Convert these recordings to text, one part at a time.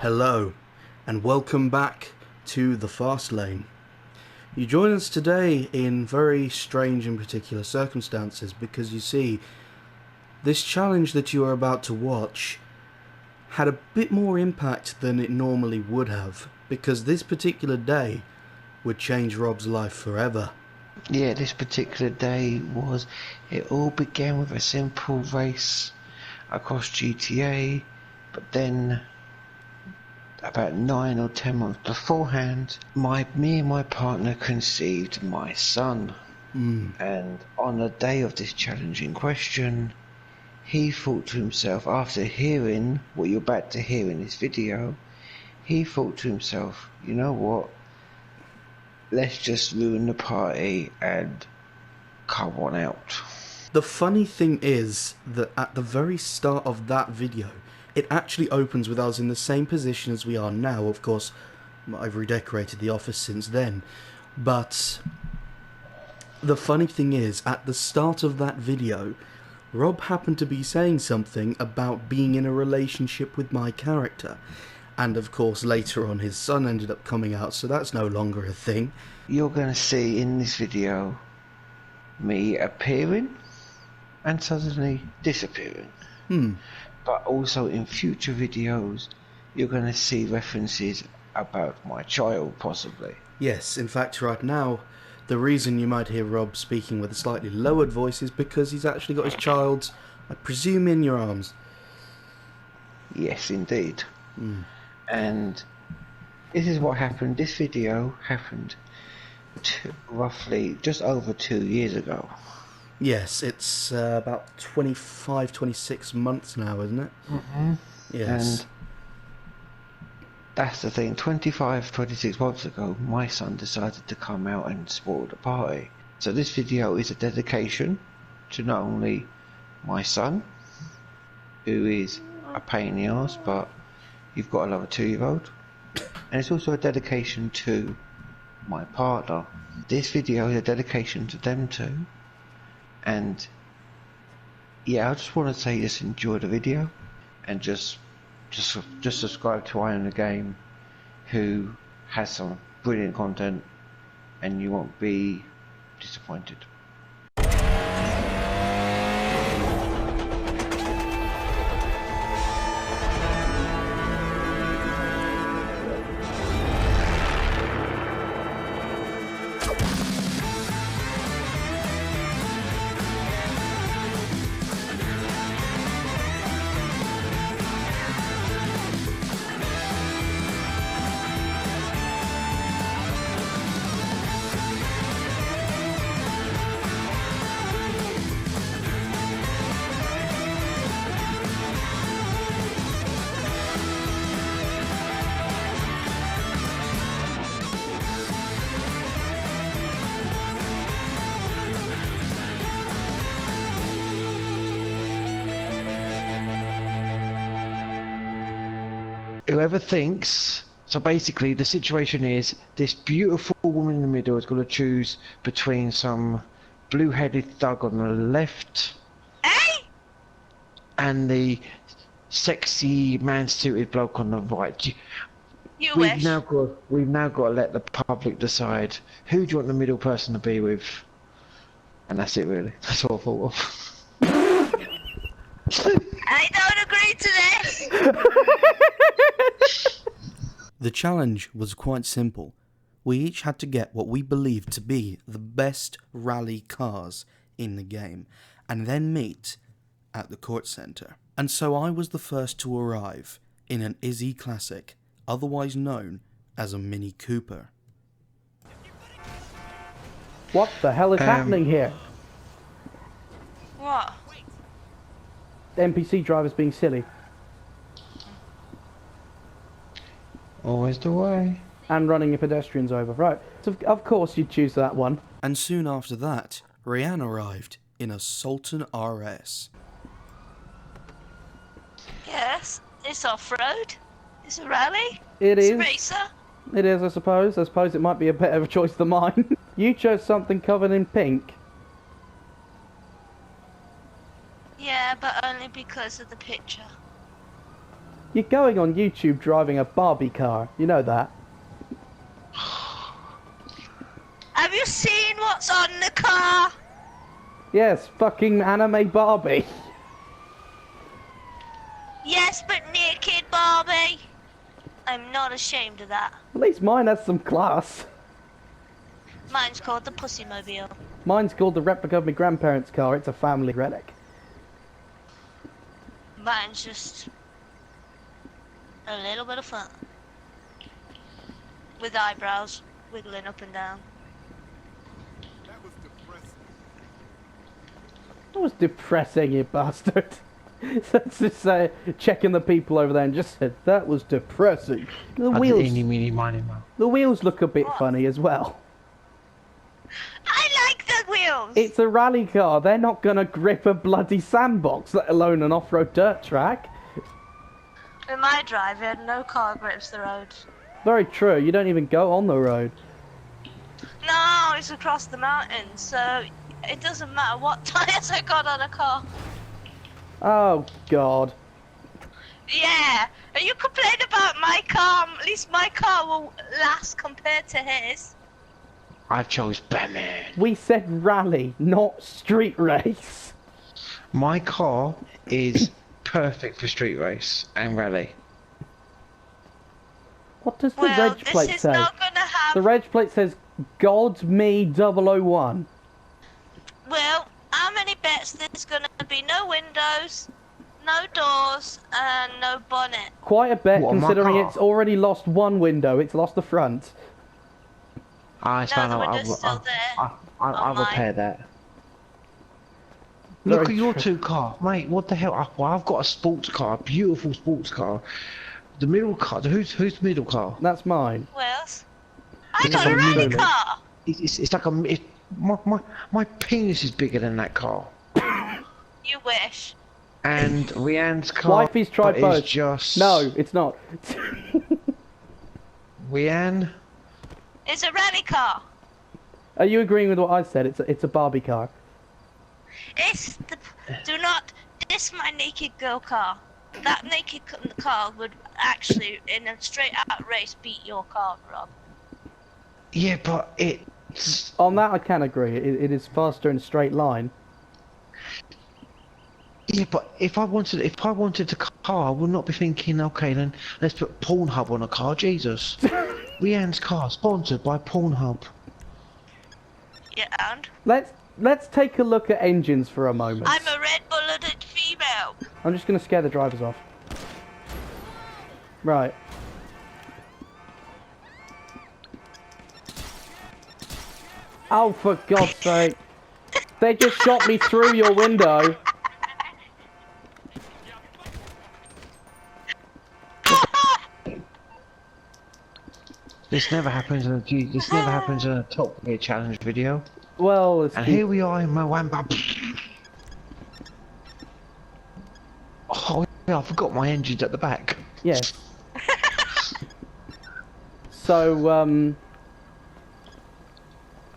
Hello, and welcome back to the Fast Lane. You join us today in very strange and particular circumstances because you see, this challenge that you are about to watch had a bit more impact than it normally would have, because this particular day would change Rob's life forever. Yeah, this particular day it all began with a simple race across GTA, but then about 9 or 10 months beforehand, me and my partner conceived my son. And on the day of this challenge in question, he thought to himself, after hearing what you're about to hear in this video, he thought to himself, you know what, let's just ruin the party and come on out. The funny thing is that at the very start of that video, it actually opens with us in the same position as we are now. Of course, I've redecorated the office since then. But the funny thing is, at the start of that video, Rob happened to be saying something about being in a relationship with my character. And of course, later on, his son ended up coming out, so that's no longer a thing. You're going to see in this video me appearing and suddenly disappearing. But also in future videos, you're going to see references about my child, possibly. Yes, in fact, right now, the reason you might hear Rob speaking with a slightly lowered voice is because he's actually got his child, I presume, in your arms. Yes, indeed. And this is what happened. This video happened roughly just over 2 years ago. Yes, it's about 25, 26 months now, isn't it? Yes. And that's the thing, 25, 26 months ago, my son decided to come out and spoil the party. So this video is a dedication to not only my son, who is a pain in the arse, but you've got to love a 2-year-old. And it's also a dedication to my partner. This video is a dedication to them two. And yeah, I just want to say, just enjoy the video and just subscribe to I Own the Game, who has some brilliant content, and you won't be disappointed. Whoever thinks, so basically the situation is, this beautiful woman in the middle is going to choose between some blue-headed thug on the left, and the sexy man-suited bloke on the right. We've now got to let the public decide who do you want the middle person to be with, and that's it really. That's all I thought of. I don't agree to this! The challenge was quite simple. We each had to get what we believed to be the best rally cars in the game, and then meet at the court centre. And so I was the first to arrive in an Izzy Classic, otherwise known as a Mini Cooper. What the hell is happening here? What? The NPC driver's being silly. Always the way. And running your pedestrians over. Right, so of course you'd choose that one. And soon after that, Rhian arrived in a Sultan RS. Yes, it's off-road. It's a rally. It It's is. a racer. It is, I suppose. I suppose it might be a better choice than mine. You chose something covered in pink. Yeah, but only because of the picture. You're going on YouTube driving a Barbie car. You know that. Have you seen what's on the car? Yes, fucking anime Barbie. Yes, but naked Barbie. I'm not ashamed of that. At least mine has some class. Mine's called the Pussymobile. Mine's called the replica of my grandparents' car. It's a family relic. Mine's just a little bit of fun. With eyebrows wiggling up and down. That was depressing, you bastard. Let's just say, checking the people over there and just said, that was depressing. The wheels look a bit funny as well. I like the wheels! It's a rally car. They're not going to grip a bloody sandbox, let alone an off-road dirt track. In my driving, no car grips the road. Very true. You don't even go on the road. No, it's across the mountains, so it doesn't matter what tyres I got on a car. Oh, God. Yeah, and you complain about my car. At least my car will last compared to his. I chose Batman. We said rally, not street race. My car is perfect for street race and rally. What does the Well, reg plate this is say? not gonna have. The reg plate says God Me 001. Well, how many bets there's gonna be no windows, no doors, and no bonnet? Quite a bet, What, on my considering car? it's already lost one window. It's lost the front. It's No, fine. the window's still there. I'll on mine. repair that. Very Look at your true. two car, mate. What the hell? I've got a sports car, a beautiful sports car. The middle car. Who's the middle car? That's mine. Wells, I It's got a a rally Truly. car. It's like my penis is bigger than that car. You wish. And Rhiann's car. Wifey's tried is both. just No, it's not. Rhiann. It's a rally car. Are you agreeing with what I said? It's a Barbie car. It's the. Do not diss my naked girl car. That naked car would actually, in a straight out race, beat your car, Rob. Yeah, but it's On that I can agree. It is faster in a straight line. yeah, but if I wanted a car, I would not be thinking, okay, then let's put Pornhub on a car. Jesus. Rhiann's car sponsored by Pornhub. Yeah, and Let's take a look at engines for a moment. I'm a red-blooded female. I'm just going to scare the drivers off. Right. Oh, for God's sake. They just shot me through your window. This never happens in a Top Gear challenge video. Well, it's And here we are in my Wamba. Oh yeah, I forgot my engine's at the back. yes. So,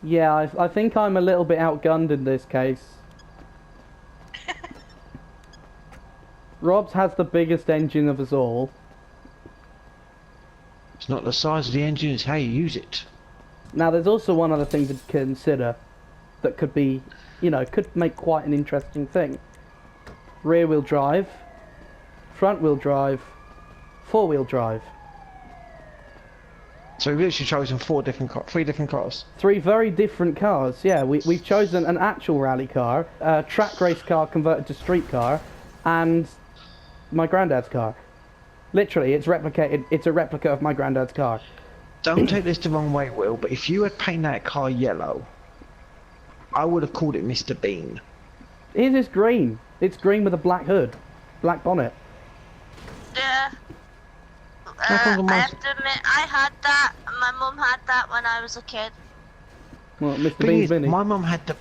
yeah, I think I'm a little bit outgunned in this case. Rob's has the biggest engine of us all. It's not the size of the engine, it's how you use it. Now, there's also one other thing to consider that could be, you know, could make quite an interesting thing. Rear-wheel drive, front-wheel drive, four-wheel drive. So we've literally chosen three different cars. Three very different cars, yeah. We've chosen an actual rally car, a track race car converted to street car, and my granddad's car. Literally, it's a replica of my granddad's car. Don't take this the wrong way, Will, but if you had painted that car yellow, I would have called it Mr. Bean. It is green. It's green with a black hood, black bonnet. Yeah. How come I have to admit, I had that. My mum had that when I was a kid. Well, Mr. Thing Bean's is, mini. my mum had the.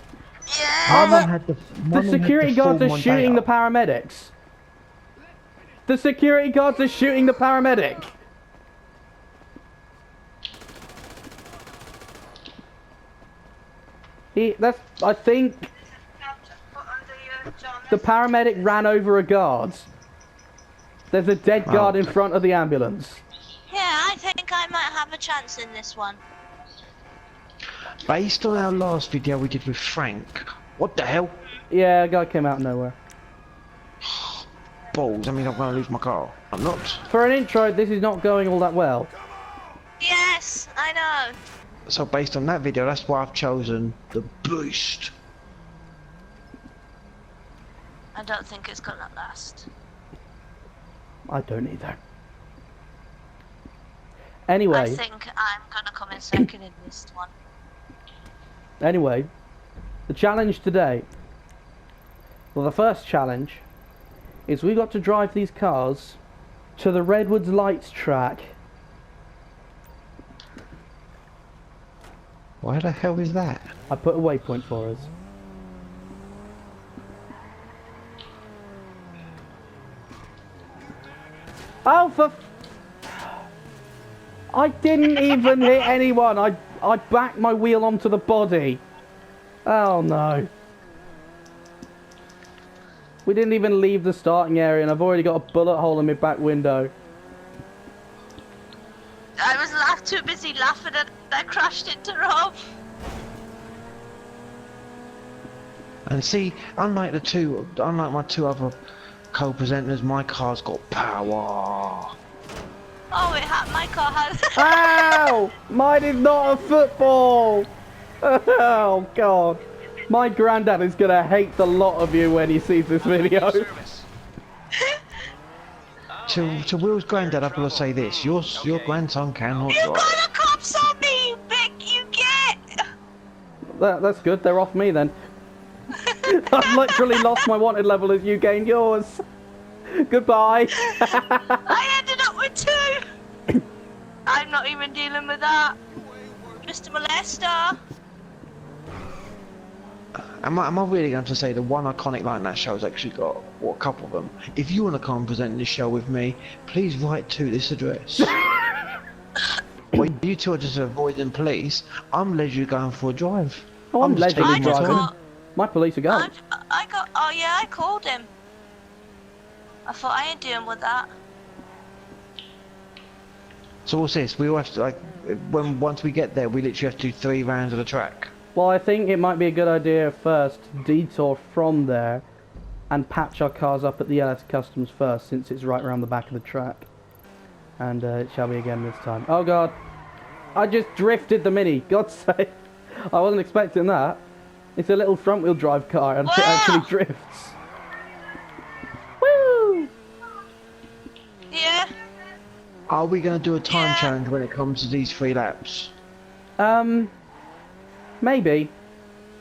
Yeah. My mum had the. The security guards are shooting the paramedics. The security guards are shooting the paramedic. I think the paramedic ran over a guard. There's a dead guard in front of the ambulance. Yeah, I think I might have a chance in this one. Based on our last video we did with Frank, what the hell? Yeah, a guy came out of nowhere. Balls, I mean I'm gonna lose my car. I'm not. For an intro, this is not going all that well. Yes, I know. So based on that video, that's why I've chosen the Beast. I don't think it's gonna last. I don't either. Anyway. I think I'm gonna come in second in this one. Anyway, the challenge today, well, the first challenge, is we got to drive these cars to the Redwoods Lights track. Why the hell is that? I put a waypoint for us. Oh, for... I didn't even hit anyone. I backed my wheel onto the body. Oh no. We didn't even leave the starting area and I've already got a bullet hole in my back window. I was too busy laughing and I crashed into Rob. And see, unlike my two other co-presenters, my car's got power. Oh, my car has. Ow! Mine is not a football! Oh god. My granddad is gonna hate the lot of you when he sees this video. To Will's granddad, I've got to say this: your grandson cannot You drive. got the cops on me, you big you get. That's good, they're off me then. I've literally lost my wanted level as you gained yours. Goodbye. I ended up with 2. I'm not even dealing with that. Mr. Molester. Am I really going to say the one iconic line that show's actually got, what, a couple of them? If you want to come and present this show with me, please write to this address. When you two are just avoiding police, I'm leisurely going for a drive. Oh, I'm just leisurely taking my driving. time. My police are gone. Oh yeah, I called him. I thought I ain't dealing with that. So what's this? We all have to, like, once we get there, we literally have to do 3 rounds of the track. Well, I think it might be a good idea first to detour from there and patch our cars up at the LS Customs first, since it's right around the back of the track. And it shall be again this time. Oh god. I just drifted the Mini. God's sake. I wasn't expecting that. It's a little front wheel drive car and it actually drifts. Woo! Yeah. Are we going to do a time challenge when it comes to these 3 laps? Maybe.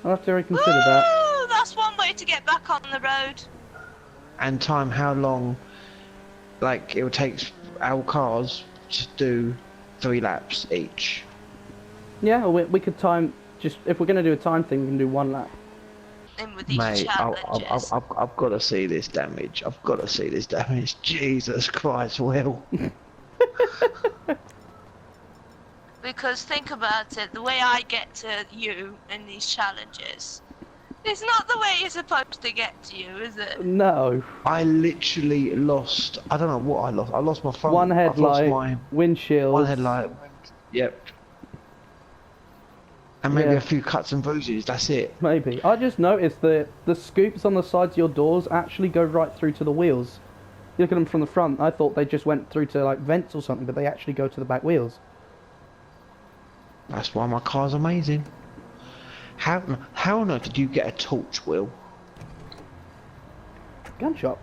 I'll have to reconsider that. That's one way to get back on the road. And time how long, like, it will take our cars to do 3 laps each. Yeah, we could time, just, if we're going to do a time thing, we can do 1 lap. In with these Mate, challenges. I've got to see this damage. I've got to see this damage. Jesus Christ, Will. Because think about it, the way I get to you in these challenges, it's not the way you're supposed to get to you, is it? No. I literally lost, I don't know what I lost. I lost my phone. One I've lost headlight, my windshield. one headlight. Yep. And maybe Yeah. a few cuts and bruises, that's it. Maybe. I just noticed that the scoops on the sides of your doors actually go right through to the wheels. You look at them from the front, I thought they just went through to like vents or something, but they actually go to the back wheels. That's why my car's amazing. How on earth did you get a torch, Will? Gun shop.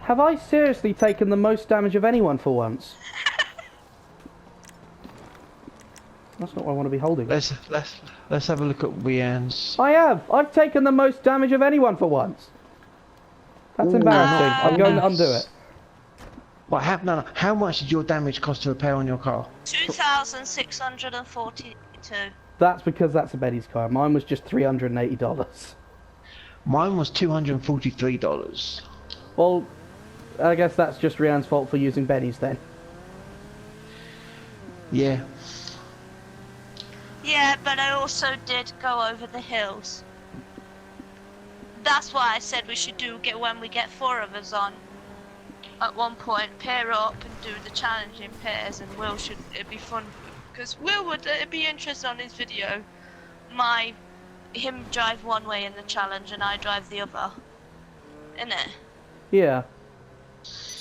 Have I seriously taken the most damage of anyone for once? That's not what I want to be holding. Let's have a look at Rhian's. I have! I've taken the most damage of anyone for once! That's Ooh, embarrassing. nice. I'm going to undo it. Well, how much did your damage cost to repair on your car? 2,642. That's because that's a Betty's car. Mine was just $380. Mine was $243. Well, I guess that's just Rhian's fault for using Benny's then. Yeah. Yeah, but I also did go over the hills. That's why I said we should get when we get 4 of us on. at one point pair up and do the challenge in pairs, and it'd be fun because Will would be interested on his video. Him drive one way in the challenge and I drive the other, innit? Yeah.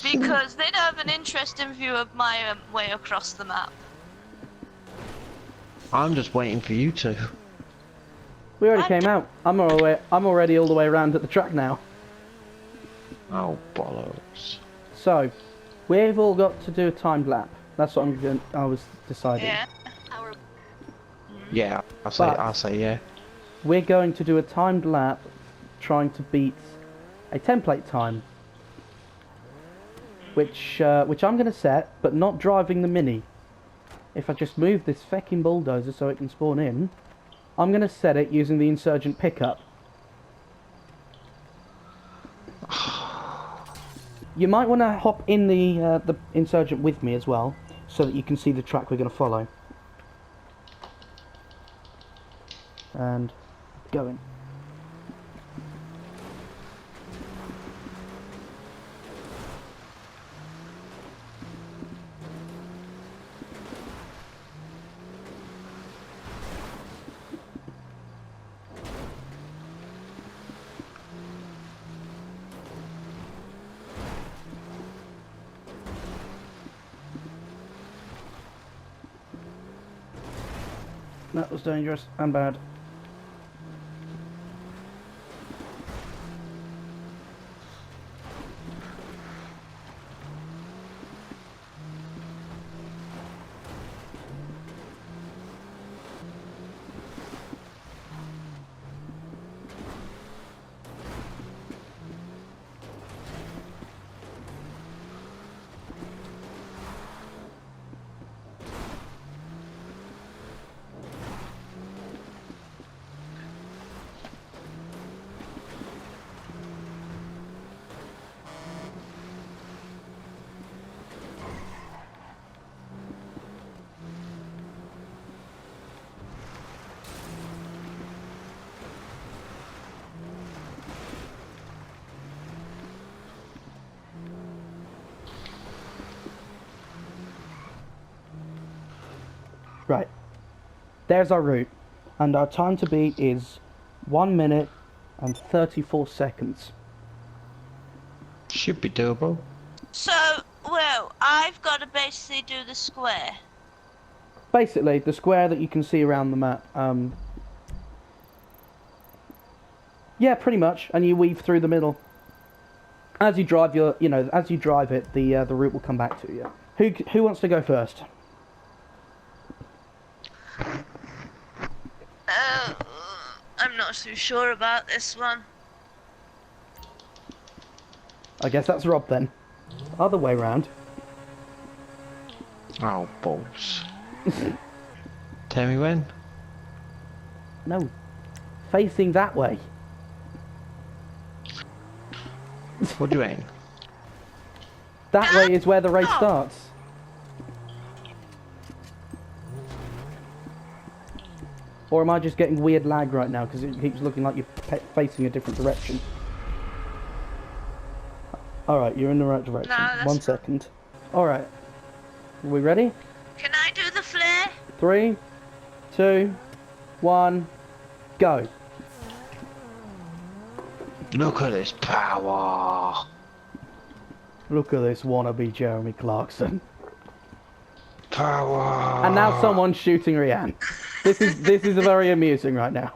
Because they'd have an interesting view of my way across the map. I'm just waiting for you to. We already came out. I'm already all the way around at the track now. Oh, bollocks. So, we've all got to do a timed lap. That's what I was deciding. Yeah. Yeah, I'll say yeah. We're going to do a timed lap trying to beat a template time. Which I'm going to set, but not driving the Mini. If I just move this fecking bulldozer so it can spawn in, I'm going to set it using the Insurgent pickup. You might want to hop in the Insurgent with me as well, so that you can see the track we're going to follow. And going. That was dangerous and bad. Right, there's our route, and our time to beat is 1 minute and 34 seconds. Should be doable. So, well, I've got to basically do the square. Basically, the square that you can see around the map. Yeah, pretty much, and you weave through the middle. As you drive as you drive it, the route will come back to you. Who wants to go first? I'm not too sure about this one. I guess that's Rob then. Other way round. Oh, balls. Tell me when. No, facing that way. What do you mean? That way is where the race starts. Or am I just getting weird lag right now because it keeps looking like you're facing a different direction? Alright, you're in the right direction. No, 1 second. Alright. Are we ready? Can I do the flare? 3, 2, 1, go. Look at this power. Look at this wannabe Jeremy Clarkson. Power. And now someone's shooting Rhian. This is very amusing right now.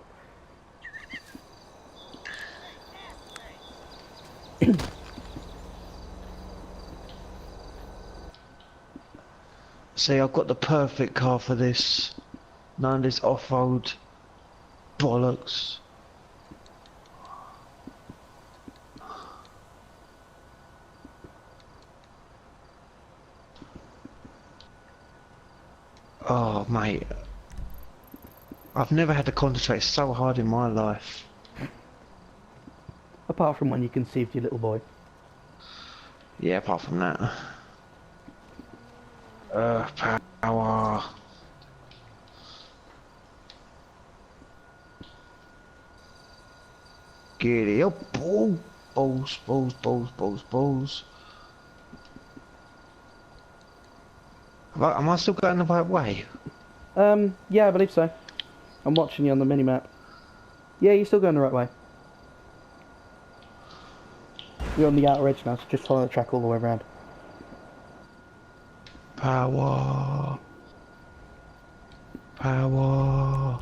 See, I've got the perfect car for this. None of this off-road bollocks. Oh, mate. I've never had to concentrate so hard in my life. Apart from when you conceived your little boy. Yeah, apart from that. Power. Giddy up. Balls, balls, balls, balls, balls. Right, am I still going the right way? Yeah, I believe so. I'm watching you on the minimap. Yeah, you're still going the right way. You're on the outer edge now, so just follow the track all the way around. Power. Power.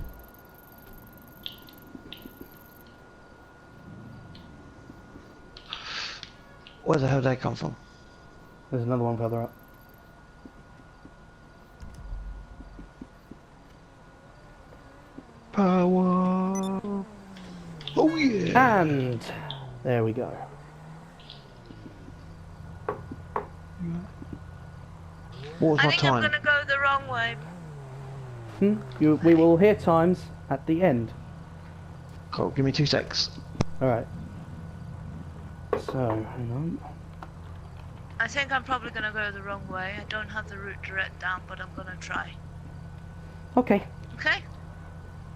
Where the hell did they come from? There's another one further up. Power. Oh yeah. And there we go. What was I my think time? I'm gonna go the wrong way. We will hear times at the end. Cool, give me 2 secs. Alright. So, hang on. I think I'm probably gonna go the wrong way. I don't have the route direct down, but I'm gonna try. Okay. Okay?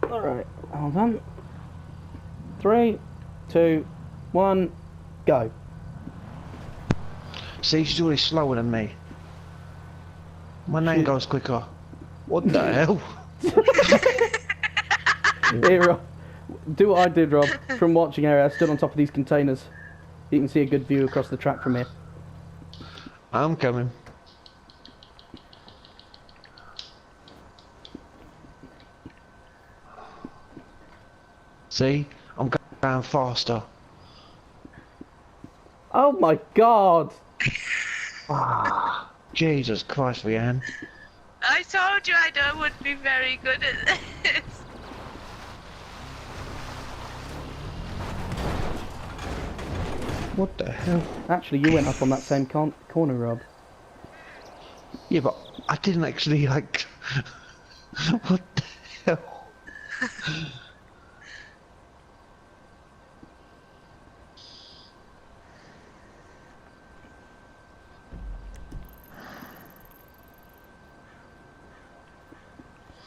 Alright, hold on. 3, 2, 1, go. See, she's already slower than me. My name Shit. goes quicker. What the hell? Here, Rob. Do what I did, Rob. From watching area, I stood on top of these containers. You can see a good view across the track from here. I'm coming. See? I'm going faster. Oh my god! Ah, Jesus Christ, Rhian. I told you I would be very good at this. What the hell? Actually, you went up on that same corner, Rob. Yeah, but I didn't actually, like... What the hell?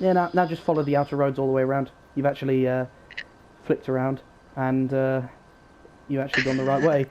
Yeah, now just follow the outer roads all the way around. You've actually flipped around and you've actually gone the right way.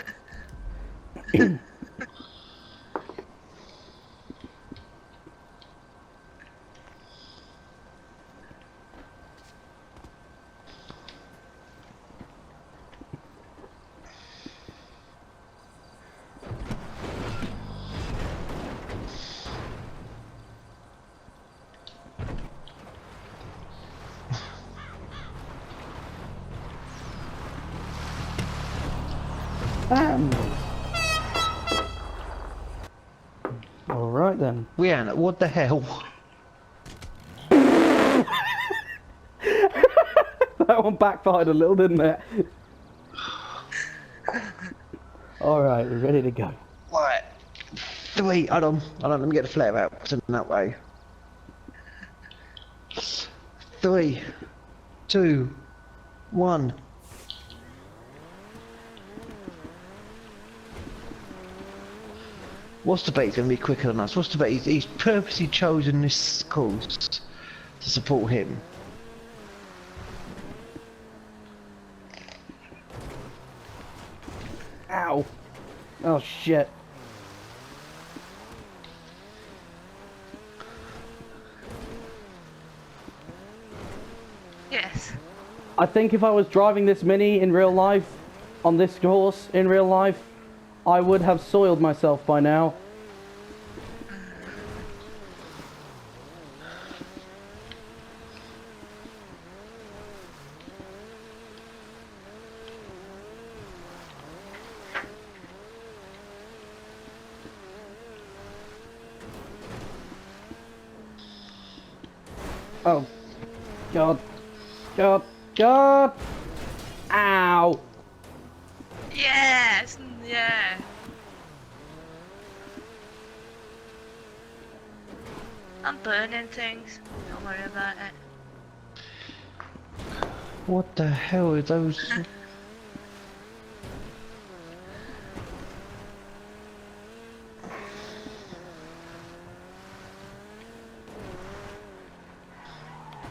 Bam! Alright then. Rhian, what the hell? That one backfired a little, didn't it? Alright, we're ready to go. Right. 3, hold on, let me get the flare out, put it that way. 3, 2, 1. What's the bet he's going to be quicker than us? What's the bet he's purposely chosen this course to support him? Ow! Oh shit. Yes. I think if I was driving this Mini in real life, on this course in real life, I would have soiled myself by now. Oh. God. God. God! Ow! Yes. Yeah. I'm burning things. Don't worry about it. What the hell are those?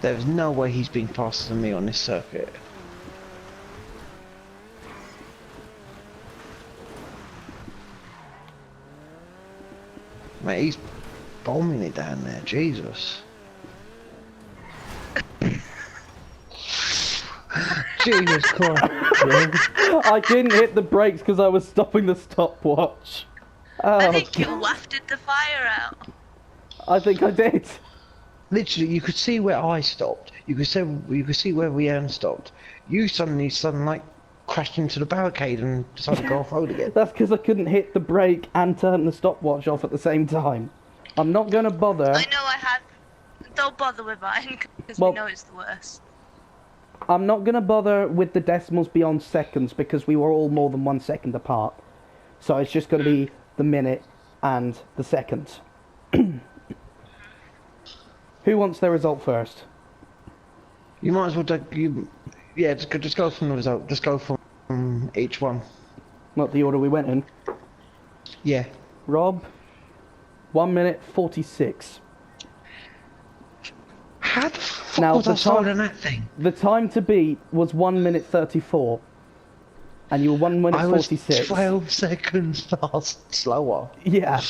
There's no way he's been faster than me on this circuit. Mate, he's bombing it down there, Jesus. Jesus Christ. I didn't hit the brakes because I was stopping the stopwatch. Oh, I think you wafted the fire out. I think I did. Literally, you could see where I stopped. You could see where Rhian stopped. You suddenly like crashed into the barricade and decided to go off road again. That's because I couldn't hit the brake and turn the stopwatch off at the same time. I'm not going to bother. I know I have. Don't bother with mine because Well, we know it's the worst. I'm not going to bother with the decimals beyond seconds because we were all more than 1 second apart. So it's just going to be the minute and the seconds. Who wants their result first? You might as well just go from the result. Just go from each one. Not the order we went in. Yeah. Rob, 1 minute 46. How the fuck Now, was I sold on that thing? The time to beat was 1 minute 34. And you were 1 minute I was 46. 12 seconds slower. Yeah.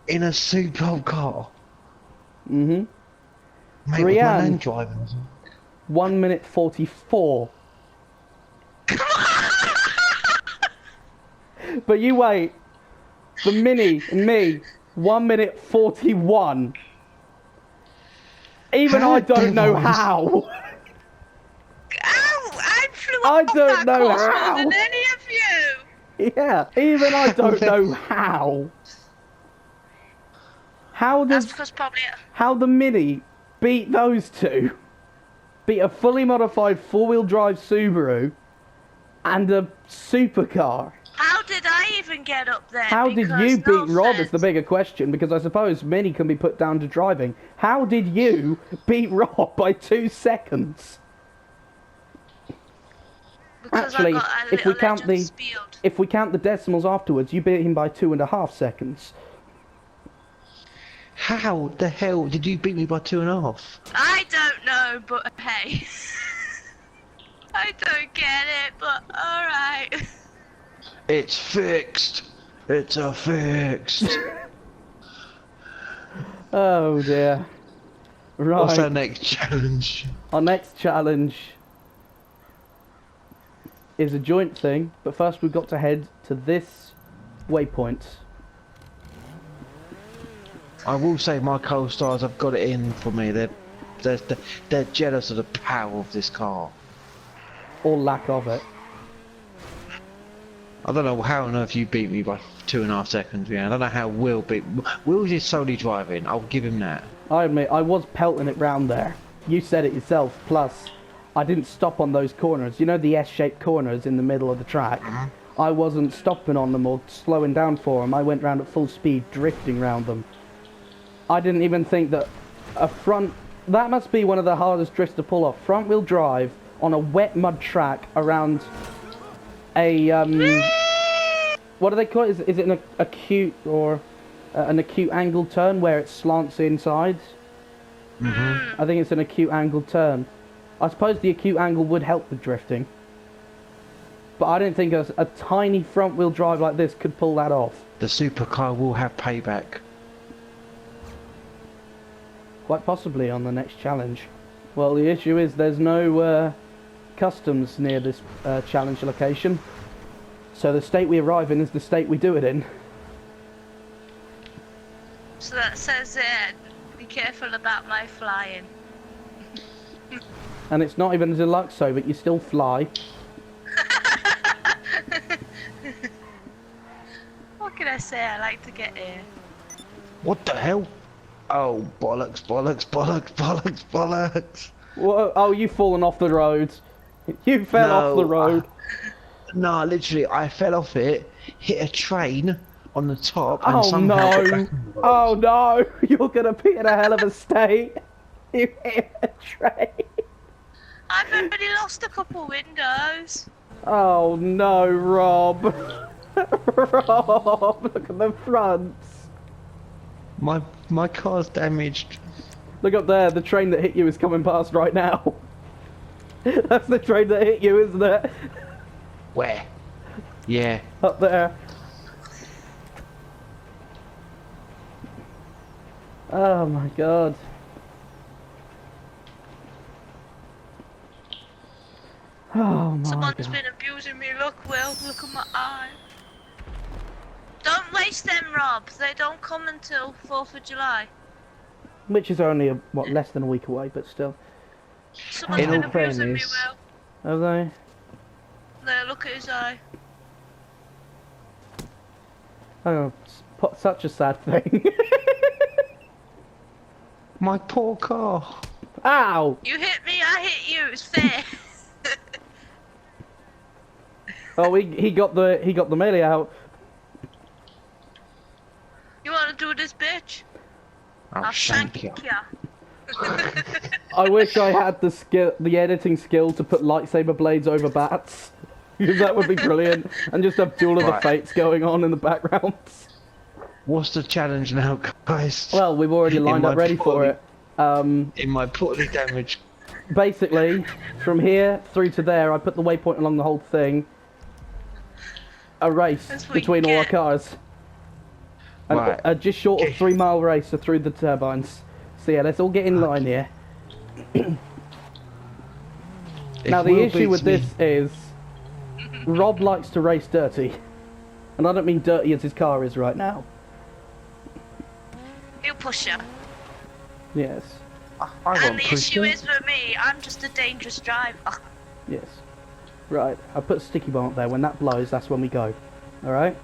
In a superb car. Mm-hmm. Mate, with my Rhian. land driving. 1 minute 44. But you wait. The Mini and me, 1 minute 41. Even How I don't know devils? how. Ow! I flew I off don't that know course how. more than any of you. Yeah, even I don't know how. How That's does because probably. how the Mini beat those two? Beat a fully modified four-wheel drive Subaru and a supercar. How did I even get up there? How did Because, you no beat Rob is offense, the bigger question, because I suppose Mini can be put down to driving. How did you beat Rob by 2 seconds? because Actually, I got a if we little count legend the spieled. if we count the decimals afterwards, you beat him by 2.5 seconds. How the hell did you beat me by 2.5? I don't know, but hey. I don't get it, but alright. It's fixed. It's a fixed. Oh dear. Right. What's our next challenge? Our next challenge is a joint thing, but first we've got to head to this waypoint. I will say my co-stars have got it in for me. They're jealous of the power of this car. Or lack of it. I don't know how on earth you beat me by 2.5 seconds, yeah. I don't know how Will beat. Will is solely driving. I'll give him that. I admit, I was pelting it round there. You said it yourself, plus I didn't stop on those corners. You know the S-shaped corners in the middle of the track? I wasn't stopping on them or slowing down for them. I went round at full speed, drifting round them. I didn't even think that a front... That must be one of the hardest drifts to pull off. Front-wheel drive on a wet mud track around a... what do they call it? Is it an acute or an acute angle turn where it slants inside? I think it's an acute angle turn. I suppose the acute angle would help with drifting. But I didn't think a tiny front-wheel drive like this could pull that off. The supercar will have payback. Quite possibly on the next challenge. Well, the issue is there's no customs near this challenge location. So the state we arrive in is the state we do it in. So that says be careful about my flying. And it's not even a deluxe, so but you still fly. What can I say? I like to get here. What the hell? Oh, bollocks, bollocks, bollocks, bollocks, bollocks. Whoa, oh, you've fallen off the road. You fell off the road. No, literally, I fell off it, hit a train on the top, and Oh somehow got no! back on the road. Oh no! You're gonna be in a hell of a state. You hit a train. I've already lost a couple windows. Oh no, Rob! Rob, look at the fronts. My car's damaged. Look up there, the train that hit you is coming past right now. That's the train that hit you, isn't it? Where? Yeah. Up there. Oh my god. Oh my Someone's god. been abusing me. Look, Will. Look at my eye. Don't waste them, Rob. They don't come until 4th of July. Which is only, what, less than a week away, but still. Someone's In been all abusing me, fairness- Will. Have they? There, look at his eye. Oh, such a sad thing. My poor car. Ow! You hit me, I hit you. It's fair. Oh, he got the melee out. You want to do this, bitch? I'll shank you. ya. I wish I had the editing skill to put lightsaber blades over bats. Because that would be brilliant. And just have Duel of the Right. Fates going on in the background. What's the challenge now, guys? Well, we've already In lined my up ready for poorly- it. In my poorly damaged... Basically, from here through to there, I put the waypoint along the whole thing. A race That's what you between all our get. cars. And Right. a just short of Okay. 3 mile race through the turbines. So yeah, let's all get in line here. Now the issue with this is Rob likes to race dirty. And I don't mean dirty as his car is right now. You push her. Yes. I And won't the push issue you. is with me, I'm just a dangerous driver. Yes. Right, I put a sticky bomb up there. When that blows, that's when we go. Alright?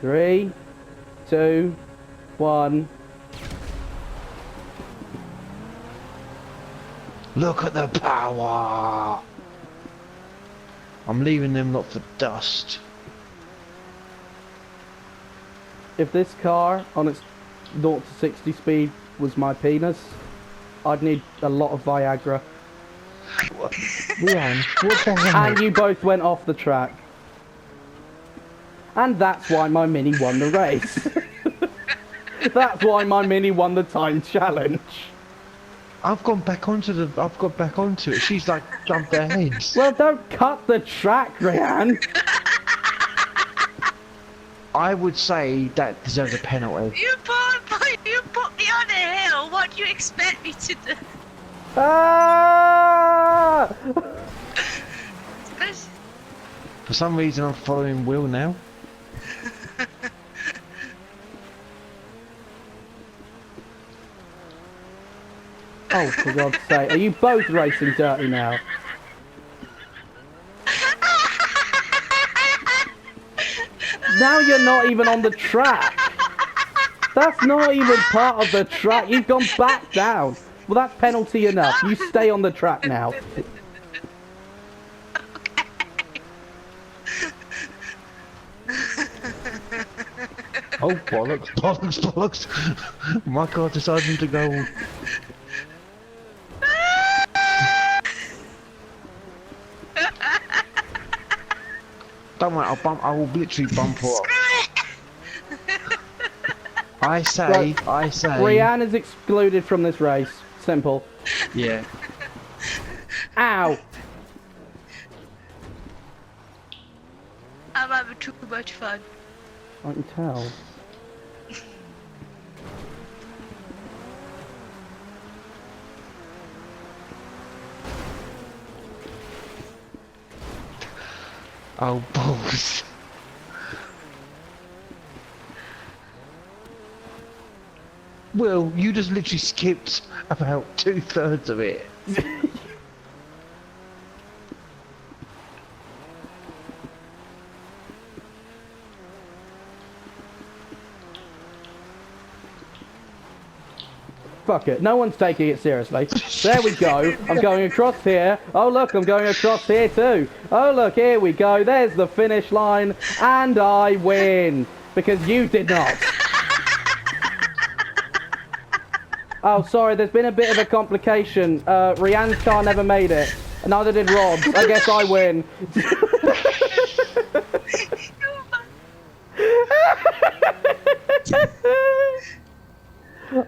3, 2, 1. Look at the power! I'm leaving them lot for dust. If this car on its 0 to 60 speed was my penis, I'd need a lot of Viagra. Rhian, what the hell? And you both went off the track. And that's why my Mini won the race. That's why my Mini won the time challenge. I've got back onto it. She's like jumped ahead. Well, don't cut the track, Rhian. I would say that deserves a penalty. You put me on a hill. What do you expect me to do? Ah! This- For some reason, I'm following Will now. Oh, for God's sake. Are you both racing dirty now? Now you're not even on the track. That's not even part of the track. You've gone back down. Well, that's penalty enough. You stay on the track now. Oh, bollocks, bollocks, bollocks. My car decided to go. Don't worry, I will literally bump her up. I say. Rhian is excluded from this race. Simple. Yeah. Ow! I'm having too much fun. I can tell. Oh, balls. Will, you just literally skipped about 2/3 of it. Fuck it. No one's taking it seriously. There we go. I'm going across here. Oh, look, I'm going across here too. Oh, look, here we go. There's the finish line. And I win. Because you did not. Oh, sorry, there's been a bit of a complication. Rhian's car never made it. Neither did Rob's. I guess I win.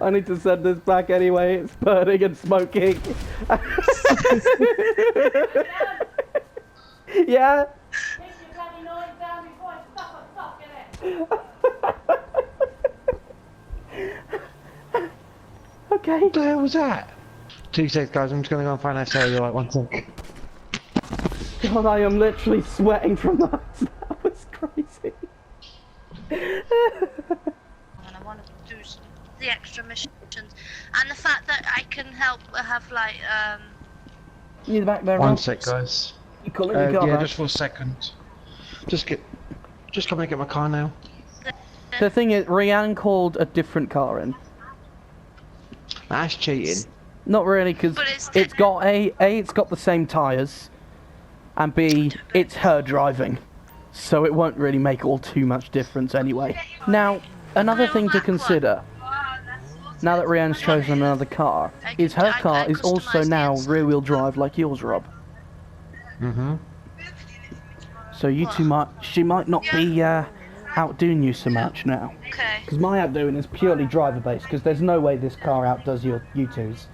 I need to send this back anyway. It's burning and smoking. Yeah? okay? What the hell was that? 2 seconds, guys. I'm just gonna go and find out how you're like. 1 sec. God, I am literally sweating from that. That was crazy. And I want to do the extra missions, and the fact that I can help have like You back there, 1 Rob? sec, guys. You calling your car Yeah, back? just for a second. Just come and get my car now. The thing is, Rhian called a different car in. That's cheating. Not really, because But it's it's got it's got the same tyres, and B, it's her driving, so it won't really make all too much difference anyway. Now, another thing to consider, now that Rhian's chosen another car, is her car is also now rear-wheel drive like yours, Rob. So you two she might not be outdoing you so much now. okay. Because my outdoing is purely driver-based, because there's no way this car outdoes you two's.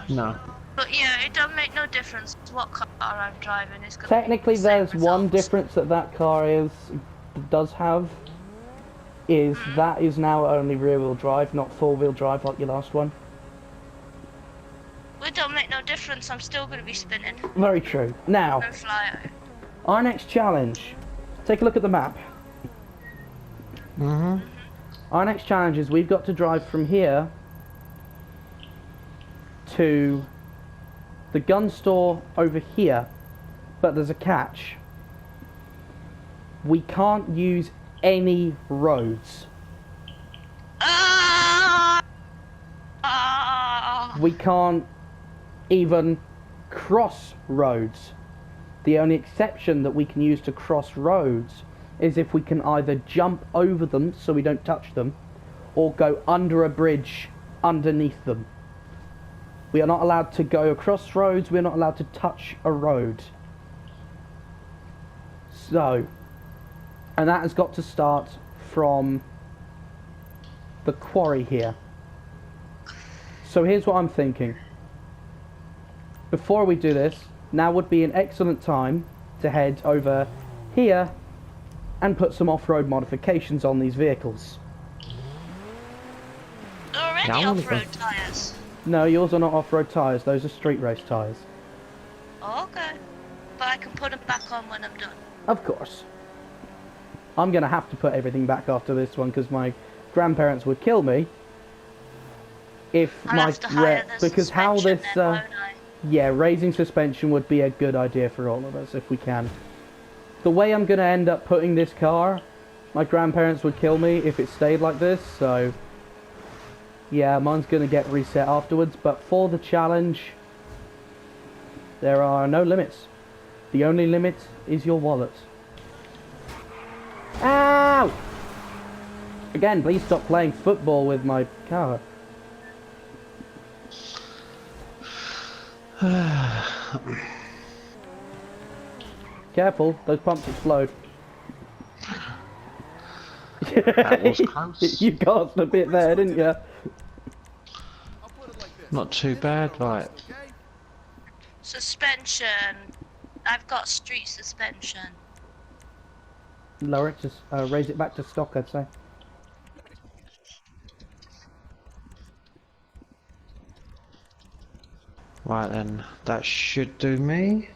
No. But yeah, it don't make no difference what car I'm driving. It's gonna Technically, be the same there's one results. difference that car does have, is that is now only rear-wheel drive, not four-wheel drive like your last one. It don't make no difference. I'm still gonna be spinning. Very true. Now, No fly out. our next challenge. Take a look at the map. Our next challenge is we've got to drive from here to the gun store over here, but there's a catch. We can't use any roads. We can't even cross roads. The only exception that we can use to cross roads is if we can either jump over them so we don't touch them, or go under a bridge underneath them. We are not allowed to go across roads, we're not allowed to touch a road. So, and that has got to start from the quarry here. So here's what I'm thinking. Before we do this, now would be an excellent time to head over here and put some off-road modifications on these vehicles. Already Now off-road tyres. No, yours are not off-road tyres, those are street race tyres. Okay. But I can put them back on when I'm done. Of course. I'm going to have to put everything back after this one because my grandparents would kill me if I'll my have to hire the because how this suspension then, won't I? yeah, raising suspension would be a good idea for all of us if we can. The way I'm going to end up putting this car, my grandparents would kill me if it stayed like this, so yeah, mine's going to get reset afterwards, but for the challenge, there are no limits. The only limit is your wallet. Ow! Again, please stop playing football with my car. Careful, those pumps explode. That was close. You gasped a bit there, didn't you? Not too bad, right? Suspension. I've got street suspension. Lower it, just raise it back to stock, I'd say. Right then, that should do me.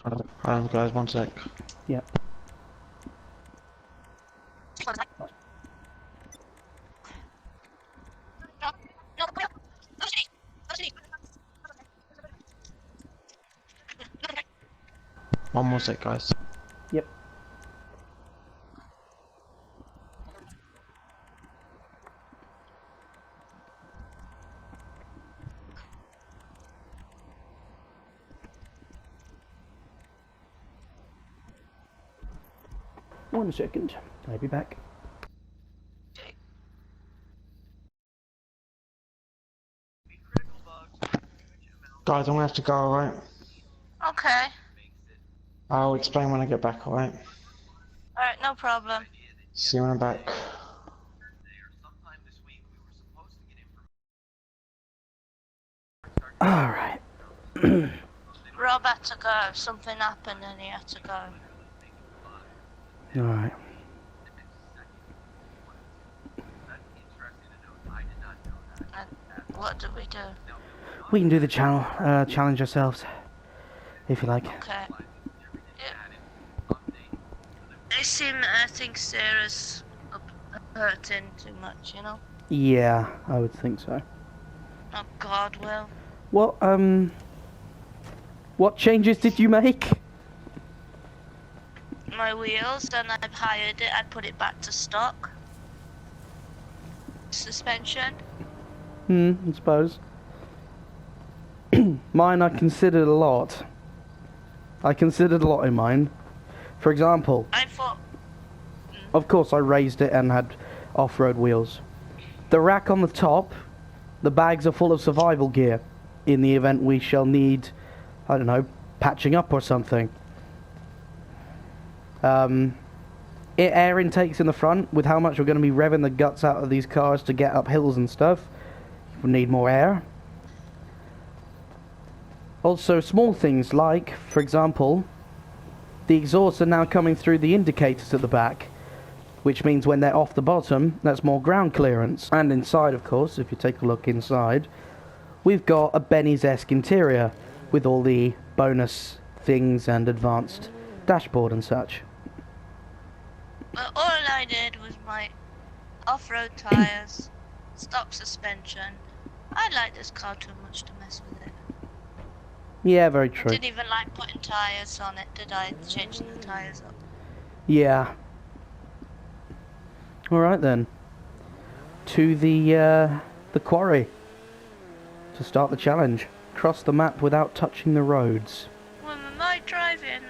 Hold on guys, 1 sec. Yep. One more sec guys. Yep. One second. I'll be back. Guys, I'm gonna have to go, alright? Okay. I'll explain when I get back, alright? Alright, no problem. See you when I'm back. Alright. Rob had to go. Something happened and he had to go. Alright. what do we do? We can do the challenge ourselves, if you like. Okay. Yeah. I think Sarah's hurting too much, you know? Yeah, I would think so. Oh God, Will. What changes did you make? My wheels, and I've hired it. I put it back to stock. Suspension. I suppose. Mine I considered a lot. I considered a lot in mine. For example, I thought. of course I raised it and had off-road wheels. The rack on the top, the bags are full of survival gear in the event we shall need, I don't know, patching up or something. Air intakes in the front, with how much we're going to be revving the guts out of these cars to get up hills and stuff. We need more air. Also, small things like, for example, the exhausts are now coming through the indicators at the back, which means when they're off the bottom, that's more ground clearance. And inside, of course, if you take a look inside, we've got a Benny's-esque interior with all the bonus things and advanced dashboard and such. Well, all I did was my off-road tires, stock suspension. I like this car too much to mess with it. Yeah, very true. Didn't even like putting tires on it, did I? Changing the tires up. Yeah. Alright then. To the quarry. To start the challenge. Cross the map without touching the roads. Well, my driving,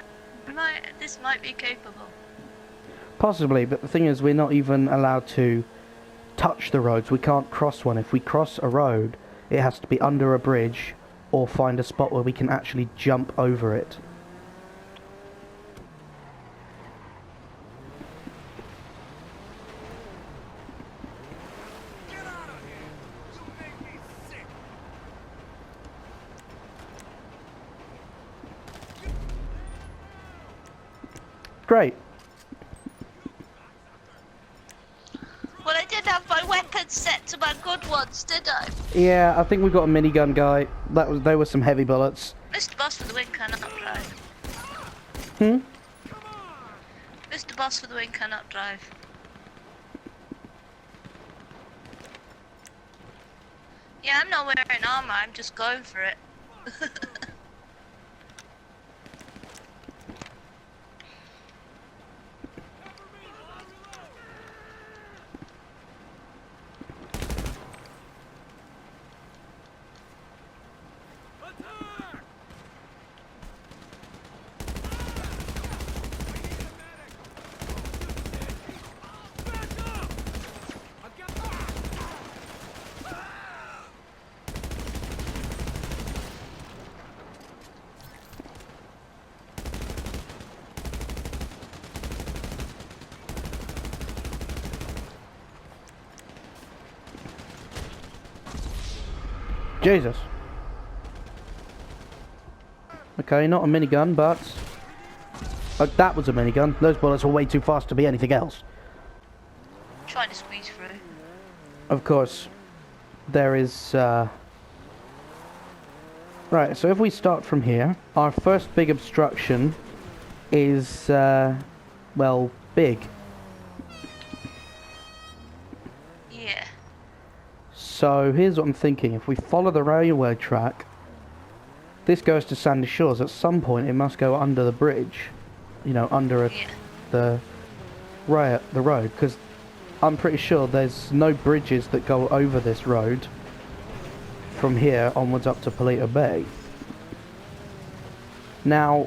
this might be capable. Possibly, but the thing is we're not even allowed to touch the roads. We can't cross one. If we cross a road, it has to be under a bridge or find a spot where we can actually jump over it. Great. Well, I did have my weapons set to my good ones, did I? Yeah, I think we've got a minigun guy. There were some heavy bullets. Mr. Boss for the win cannot drive. Hmm? Mr. Boss for the win cannot drive. Yeah, I'm not wearing armor, I'm just going for it. Jesus. Okay, not a minigun, but... Oh, that was a minigun. Those bullets were way too fast to be anything else. Trying to squeeze through. Of course. There is, Right, so if we start from here, our first big obstruction is, well, big. Yeah. So here's what I'm thinking. If we follow the railway track, this goes to Sandy Shores. At some point it must go under the bridge. You know, under the road. Because I'm pretty sure there's no bridges that go over this road from here onwards up to Polito Bay. Now,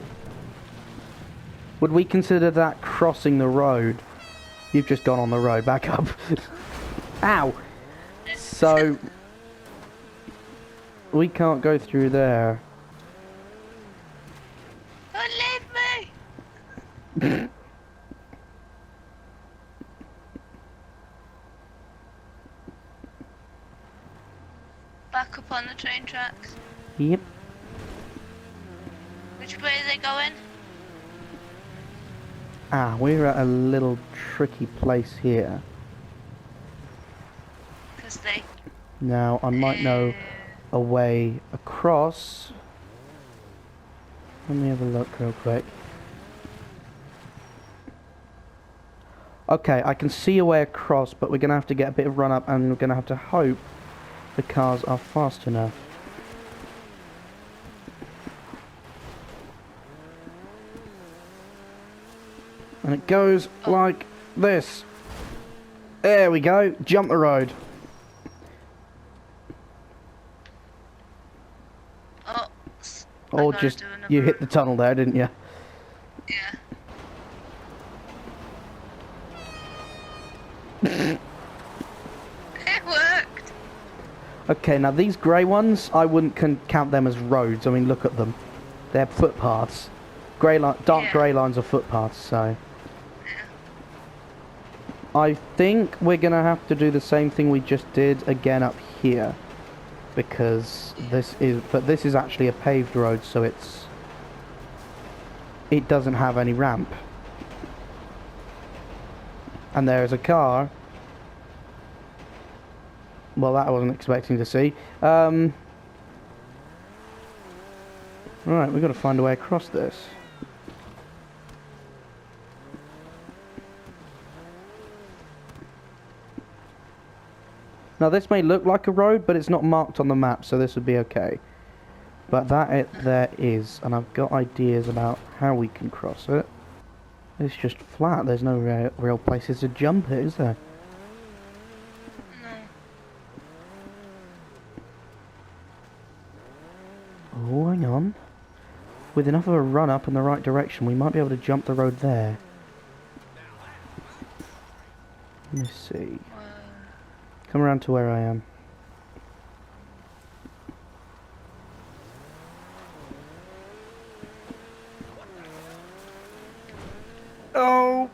would we consider that crossing the road? You've just gone on the road. Back up. Ow! So, we can't go through there. Don't leave me! Back up on the train tracks. Yep. Which way are they going? Ah, we're at a little tricky place here. Because they Now, I might know a way across. Let me have a look real quick. Okay, I can see a way across, but we're going to have to get a bit of run up, and we're going to have to hope the cars are fast enough. And it goes like this. There we go. Jump the road. Oh, Or just, you hit the tunnel there, didn't you? Yeah. It worked. Okay, now these grey ones, I wouldn't count them as roads. I mean, look at them. They're footpaths. Dark grey lines are footpaths, so... I think we're going to have to do the same thing we just did again up here. Because this is actually a paved road, so it doesn't have any ramp. And there is a car. Well, that I wasn't expecting to see. Right, we've got to find a way across this. Now this may look like a road, but it's not marked on the map, so this would be okay. But there is, and I've got ideas about how we can cross it. It's just flat, there's no real places to jump it, is there? No. Oh, hang on. With enough of a run up in the right direction, we might be able to jump the road there. Let me see. Come around to where I am. Oh!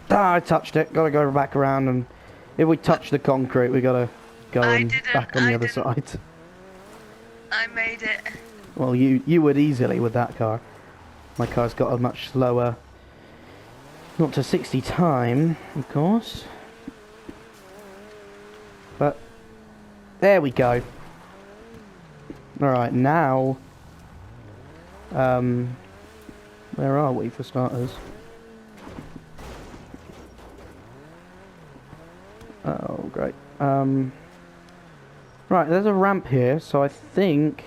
Ah, I touched it. Gotta go back around, and if we touch the concrete, we gotta go back on the other side. I made it. Well, you would easily with that car. My car's got a much slower, not to 60 time, of course. But there we go. Alright, now where are we for starters? Oh great. Right, there's a ramp here, so I think,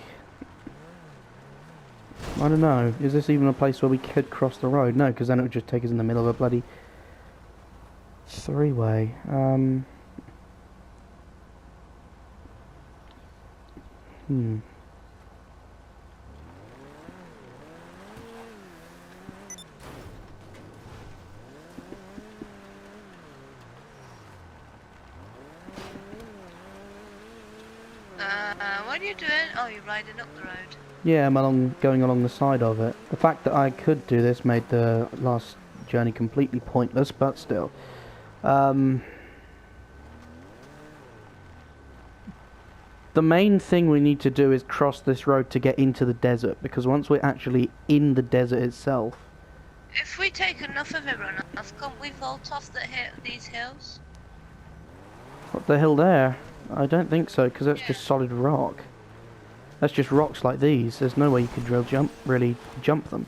I don't know, is this even a place where we could cross the road? No, because then it would just take us in the middle of a bloody three-way. What are you doing? Oh, you're riding up the road. Yeah, I'm going along the side of it. The fact that I could do this made the last journey completely pointless, but still. The main thing we need to do is cross this road to get into the desert, because once we're actually in the desert itself... If we take enough of it, runoff, can't we vault off these hills? What the hill there? I don't think so, because that's just solid rock. That's just rocks like these. There's no way you could really jump them.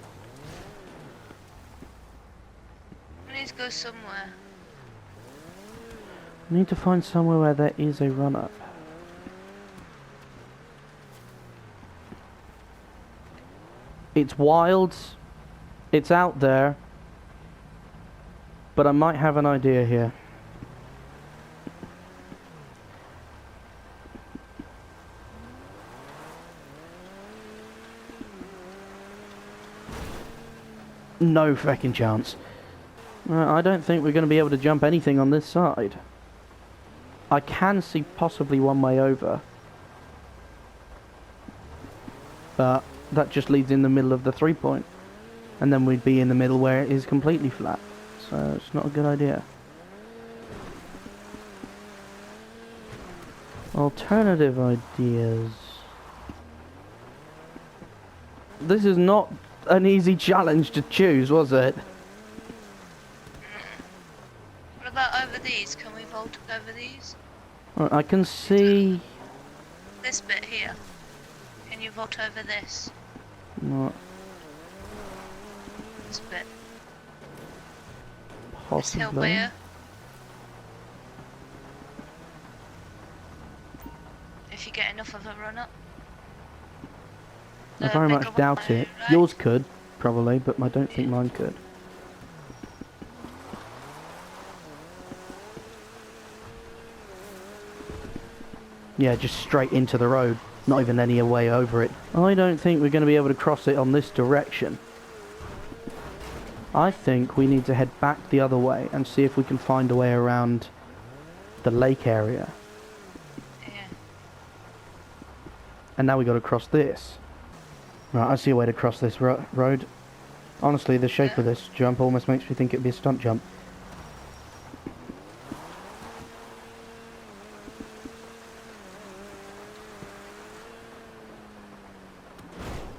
We need to go somewhere. We need to find somewhere where there is a run-up. It's wild, it's out there, but I might have an idea here. No fucking chance. I don't think we're going to be able to jump anything on this side. I can see possibly one way over, but that just leads in the middle of the 3-point, and then we'd be in the middle where it is completely flat, so it's not a good idea. Alternative ideas. This is not an easy challenge to choose, was it? What about over these? Can we vault over these? Right, I can see. This bit here. Can you vault over this? What, This bit. This hill possibly. here. If you get enough of a run up. I very much doubt it. Right? Yours could, probably, but I don't think mine could. Yeah, just straight into the road. Not even any way over it. I don't think we're going to be able to cross it on this direction. I think we need to head back the other way and see if we can find a way around the lake area. Yeah. And now we got to cross this. Right, I see a way to cross this road. Honestly, the shape of this jump almost makes me think it'd be a stunt jump.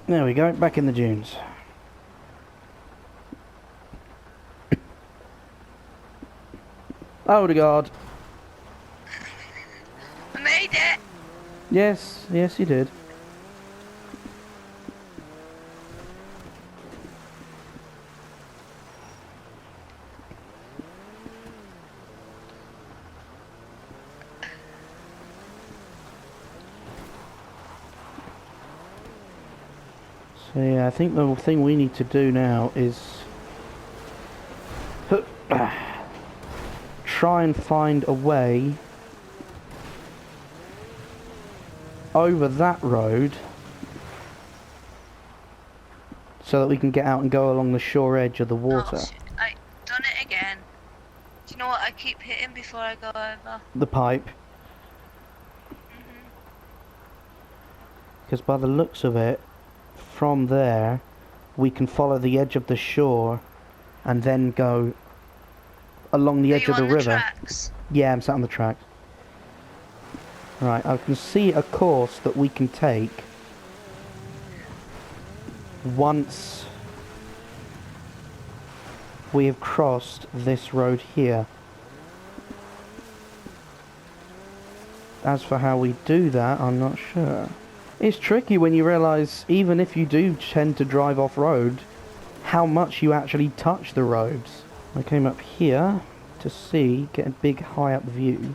There we go, back in the dunes. Oh, to God. I made it! Yes, yes, you did. So yeah, I think the thing we need to do now is try and find a way over that road so that we can get out and go along the shore edge of the water. Oh, shit. I done it again. Do you know what I keep hitting before I go over? The pipe. Because by the looks of it, from there we can follow the edge of the shore and then go along the edge of the river. Tracks? Yeah, I'm sat on the track. Right, I can see a course that we can take once we have crossed this road here. As for how we do that, I'm not sure. It's tricky when you realise, even if you do tend to drive off-road, how much you actually touch the roads. I came up here to see, get a big high-up view.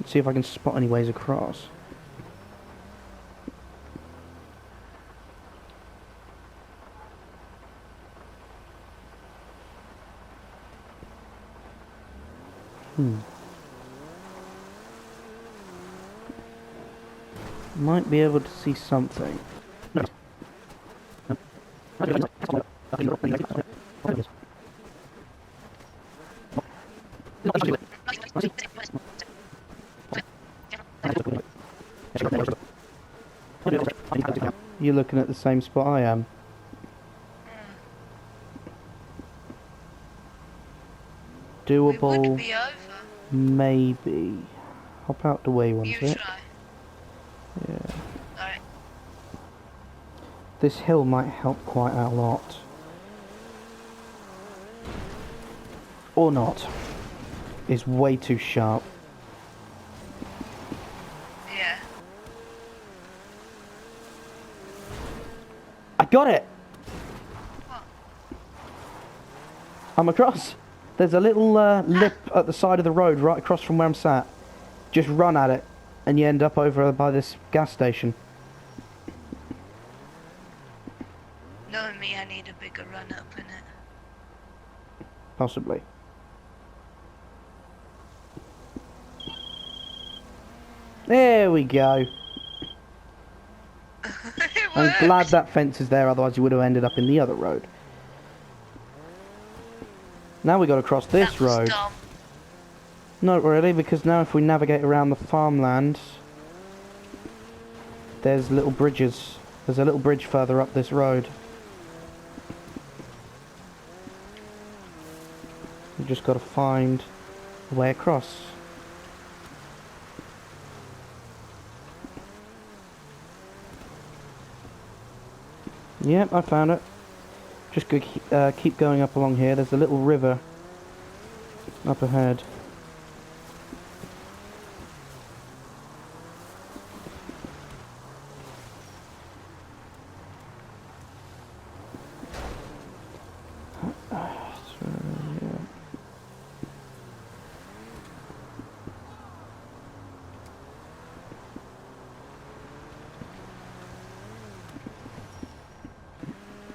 Let's see if I can spot any ways across. Might be able to see something. You're looking at the same spot I am. We would Doable, be over. maybe. Hop out the way one You sec. try. Yeah. Alright. This hill might help quite a lot. Or not. It's way too sharp. Yeah. I got it! What? I'm across. There's a little lip at the side of the road right across from where I'm sat. Just run at it and you end up over by this gas station. Knowing me, I need a bigger run up in it. Possibly. There we go. It I'm worked. glad that fence is there, otherwise you would have ended up in the other road. Now we got to cross this That was road. dumb. Not really, because now if we navigate around the farmland, there's little bridges. There's a little bridge further up this road. We've just got to find a way across. Yep, I found it. Just go, keep going up along here. There's a little river up ahead.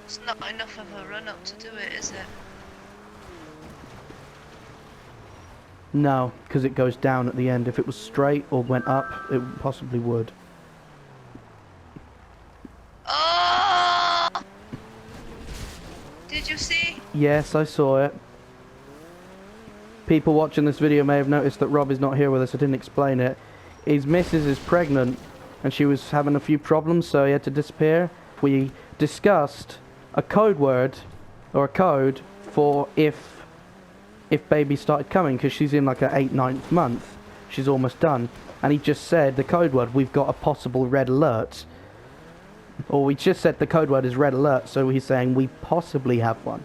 It's not enough of a run up to do it, is it? No, because it goes down at the end. If it was straight or went up, it possibly would. Oh! Did you see? Yes, I saw it. People watching this video may have noticed that Rob is not here with us. I didn't explain it. His missus is pregnant, and she was having a few problems, so he had to disappear. We discussed a code word, or a code, for if baby started coming, because she's in like her 8th-9th month. She's almost done. And he just said the code word, we've got a possible red alert. Or we just said the code word is red alert, so he's saying we possibly have one.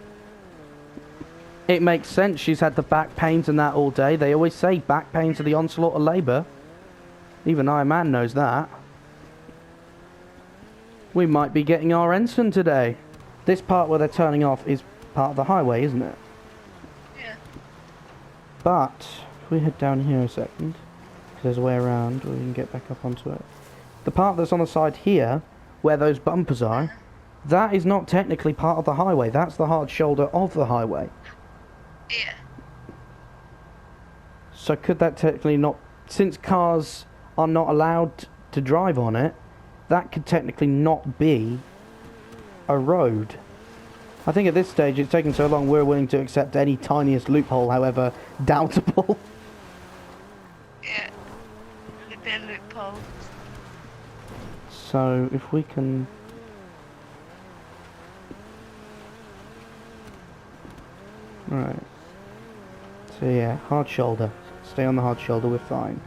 It makes sense. She's had the back pains and that all day. They always say back pains are the onslaught of labour. Even Iron Man knows that. We might be getting our ensign today. This part where they're turning off is part of the highway, isn't it? Yeah. But if we head down here a second, because there's a way around where we can get back up onto it. The part that's on the side here, where those bumpers are, that is not technically part of the highway. That's the hard shoulder of the highway. Yeah. So could that technically not, since cars are not allowed to drive on it, that could technically not be a road. I think at this stage it's taken so long we're willing to accept any tiniest loophole, however doubtable. Yeah. A bit of loophole. So if we can... Right. So yeah, hard shoulder. Stay on the hard shoulder, we're fine.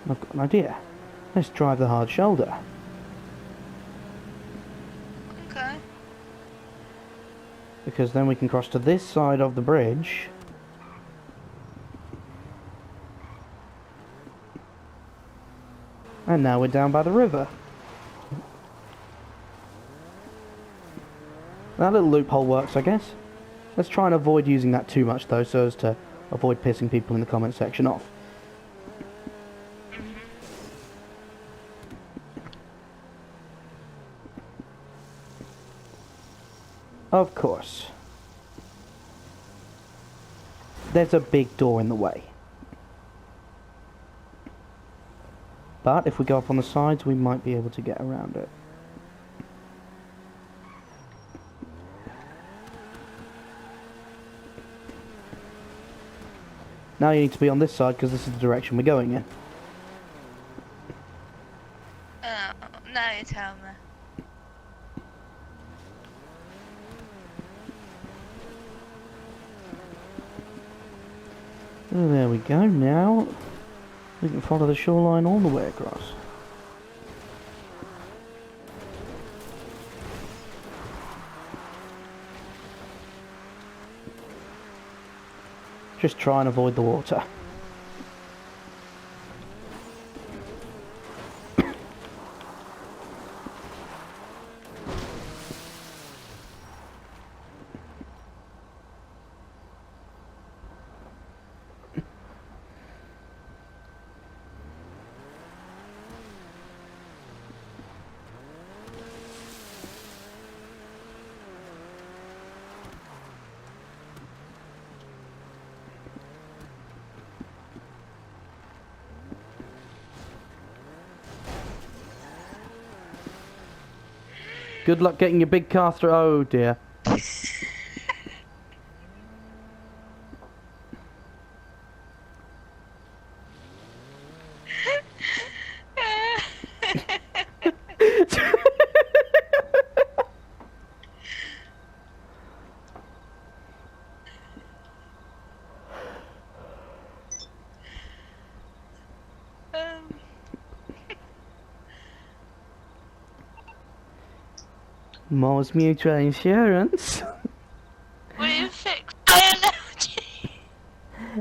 I've got an idea. Let's drive the hard shoulder. Okay. Because then we can cross to this side of the bridge. And now we're down by the river. That little loophole works, I guess. Let's try and avoid using that too much though, so as to avoid pissing people in the comment section off. Of course. There's a big door in the way. But if we go up on the sides, we might be able to get around it. Now you need to be on this side because this is the direction we're going in. Oh, now you tell me. Oh, there we go. Now we can follow the shoreline all the way across. Just try and avoid the water. Good luck getting your big car through. Oh dear. Mars Mutual Insurance. Will you fix my allergy?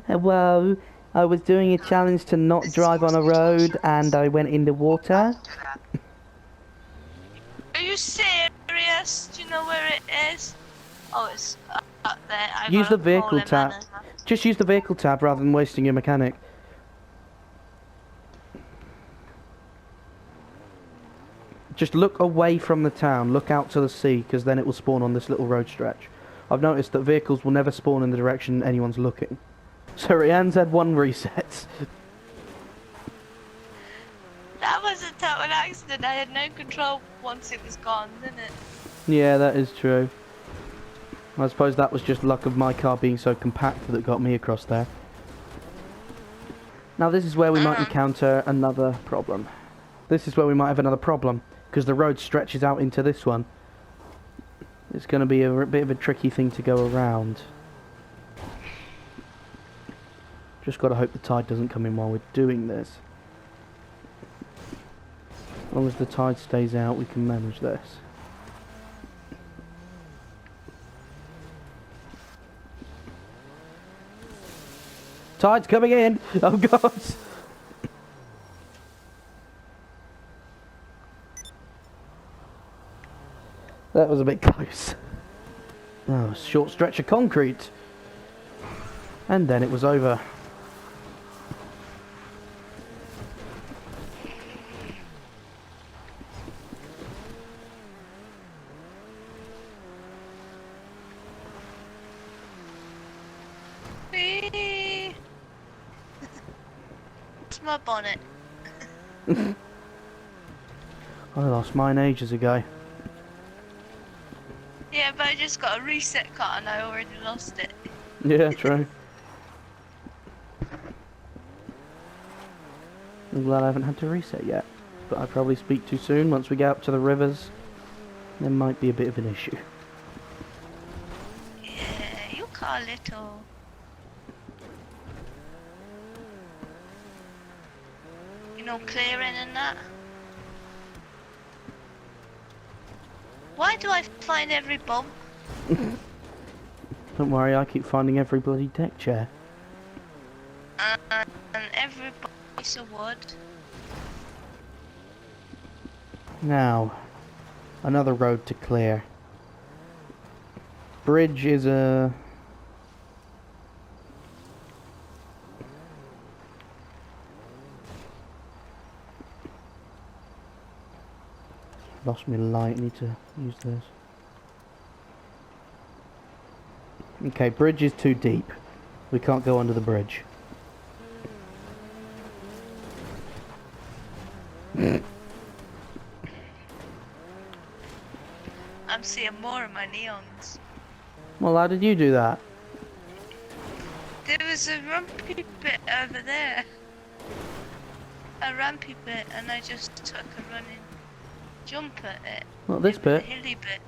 Well, I was doing a challenge to not drive on a road and I went in the water. Are you serious? Do you you know where it is? Oh, it's up there. I Use got the a hole vehicle in tab. Manners. Just use the vehicle tab rather than wasting your mechanic. Just look away from the town, look out to the sea, because then it will spawn on this little road stretch. I've noticed that vehicles will never spawn in the direction anyone's looking. So Rhian's had 1 reset. That was a total accident. I had no control once it was gone, didn't it? Yeah, that is true. I suppose that was just luck of my car being so compact that got me across there. Now this is where we might encounter another problem. This is where we might have another problem, because the road stretches out into this one. It's going to be a bit of a tricky thing to go around. Just got to hope the tide doesn't come in while we're doing this. As long as the tide stays out, we can manage this. Tide's coming in! Oh god! That was a bit close. Oh, short stretch of concrete. And then it was over. Whee! It's my bonnet. I lost mine ages ago. Yeah, but I just got a reset cut and I already lost it. Yeah, true. I'm glad I haven't had to reset yet. But I probably speak too soon. Once we get up to the rivers, there might be a bit of an issue. Yeah, you car little. You know, clearing and that. Why do I find every bump? Don't worry, I keep finding every bloody deck chair. And every piece of wood. Now, another road to clear. Bridge is a... Lost me light, need to use this. Okay, bridge is too deep. We can't go under the bridge. I'm seeing more of my neons. Well, how did you do that? There was a rampy bit over there. A rampy bit, and I just took a running jump at it. Not this A bit. hilly bit.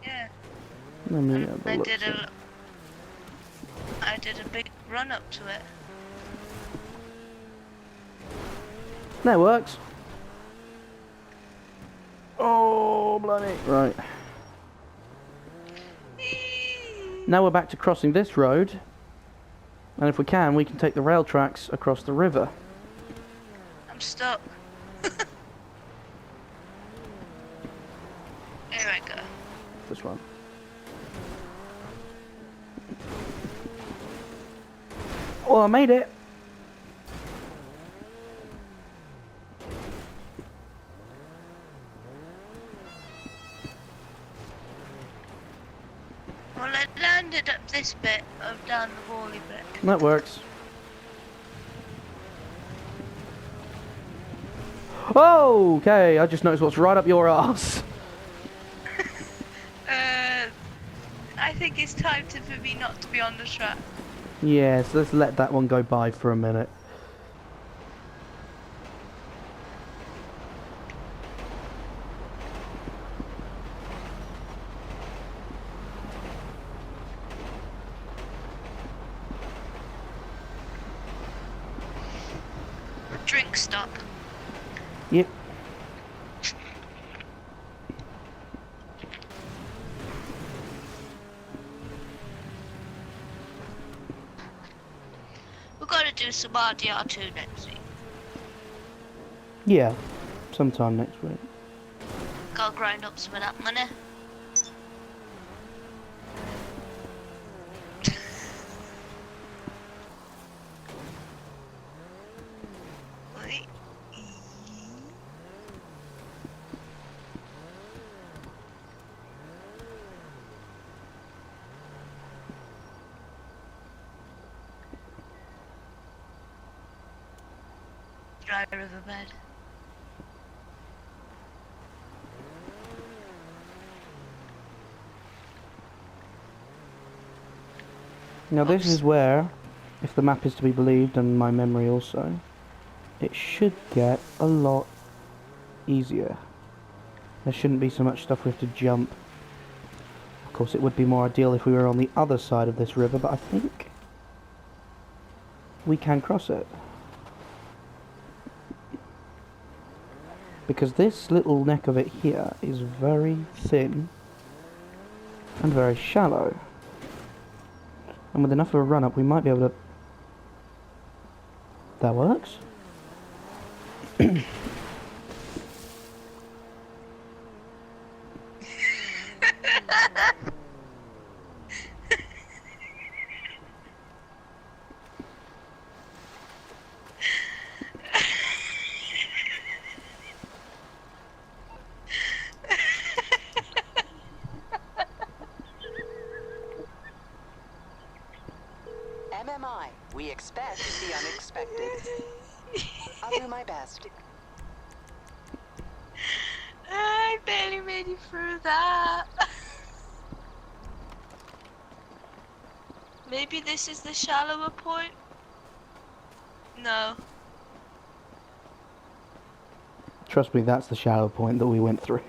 Yeah. Let me And have a I look. did a big run up to it. That works. Oh, bloody. Right. Now we're back to crossing this road. And if we can take the rail tracks across the river. I'm stuck. Here I go. This one. Oh, I made it. Well, I landed up this bit of down the wally bit. That works. Oh, okay. I just noticed what's right up your arse. I think it's time for me not to be on the track. Yes, let's let that one go by for a minute. Drink stop. Yep. We've got to do some RDR2 next week. Yeah, sometime next week. Gotta grind up some of that money. dry riverbed. Now this is where, if the map is to be believed and my memory also, it should get a lot easier. There shouldn't be so much stuff we have to jump. Of course it would be more ideal if we were on the other side of this river, but I think we can cross it. Because this little neck of it here is very thin and very shallow. And with enough of a run up we might be able to... That works? MMI, we expect the unexpected. I'll do my best. I barely made it through that. Maybe this is the shallower point? No. Trust me, that's the shallow point that we went through.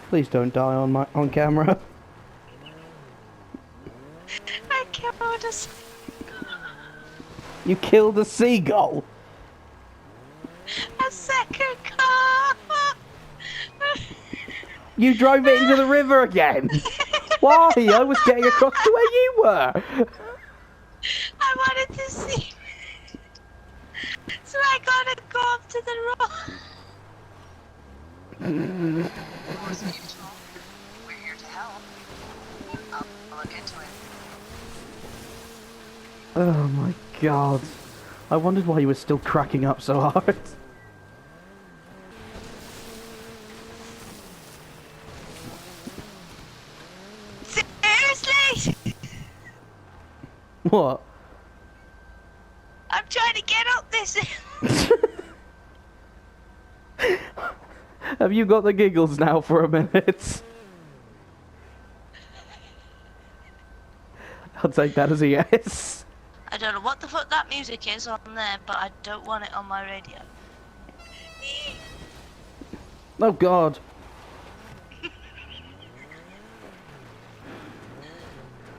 Please don't die on camera. I killed us. You killed a seagull. A second car. You drove it into the river again. Why? I was getting across to where you were. I wanted to see. So I gotta go up to the rock. Yours mutual. We're here to help. I'll look into it. Oh my god. I wondered why you were still cracking up so hard. Seriously? What? I'm trying to get up this. Have you got the giggles now for a minute? I'll take that as a yes. I don't know what the fuck that music is on there, but I don't want it on my radio. Oh god.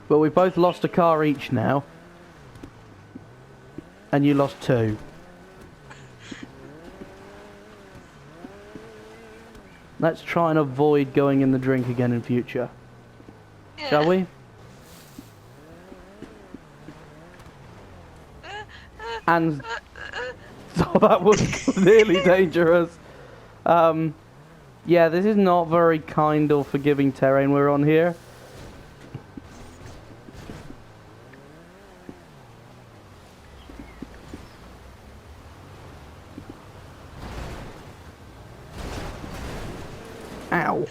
Well, we both lost a car each now. And you lost 2. Let's try and avoid going in the drink again in future. Yeah. Shall we? And so that was clearly dangerous. Yeah, this is not very kind or forgiving terrain we're on here. Ow.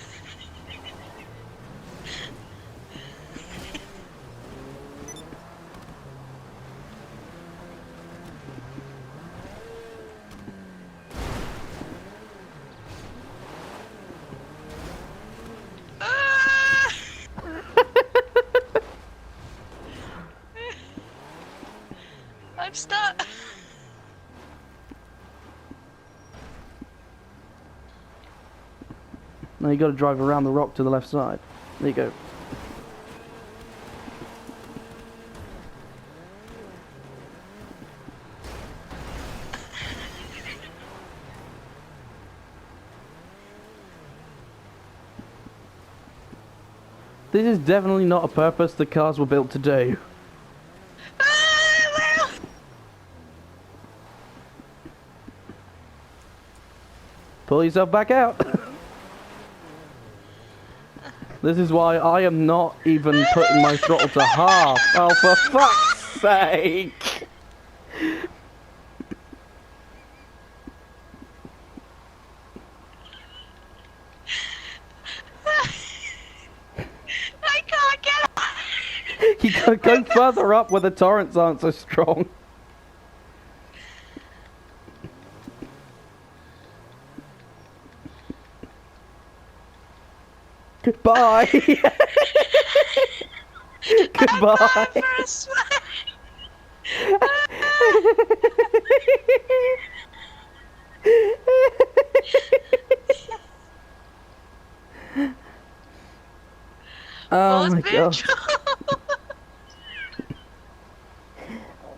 I'm stuck. Now you got to drive around the rock to the left side. There you go. This is definitely not a purpose the cars were built to do. Pull yourself back out. This is why I am not even putting my throttle to half. Oh, for fuck's sake! I can't get up. You gotta go further up where the torrents aren't so strong. Goodbye! Goodbye! For a swim. Oh Pause my god. mutual.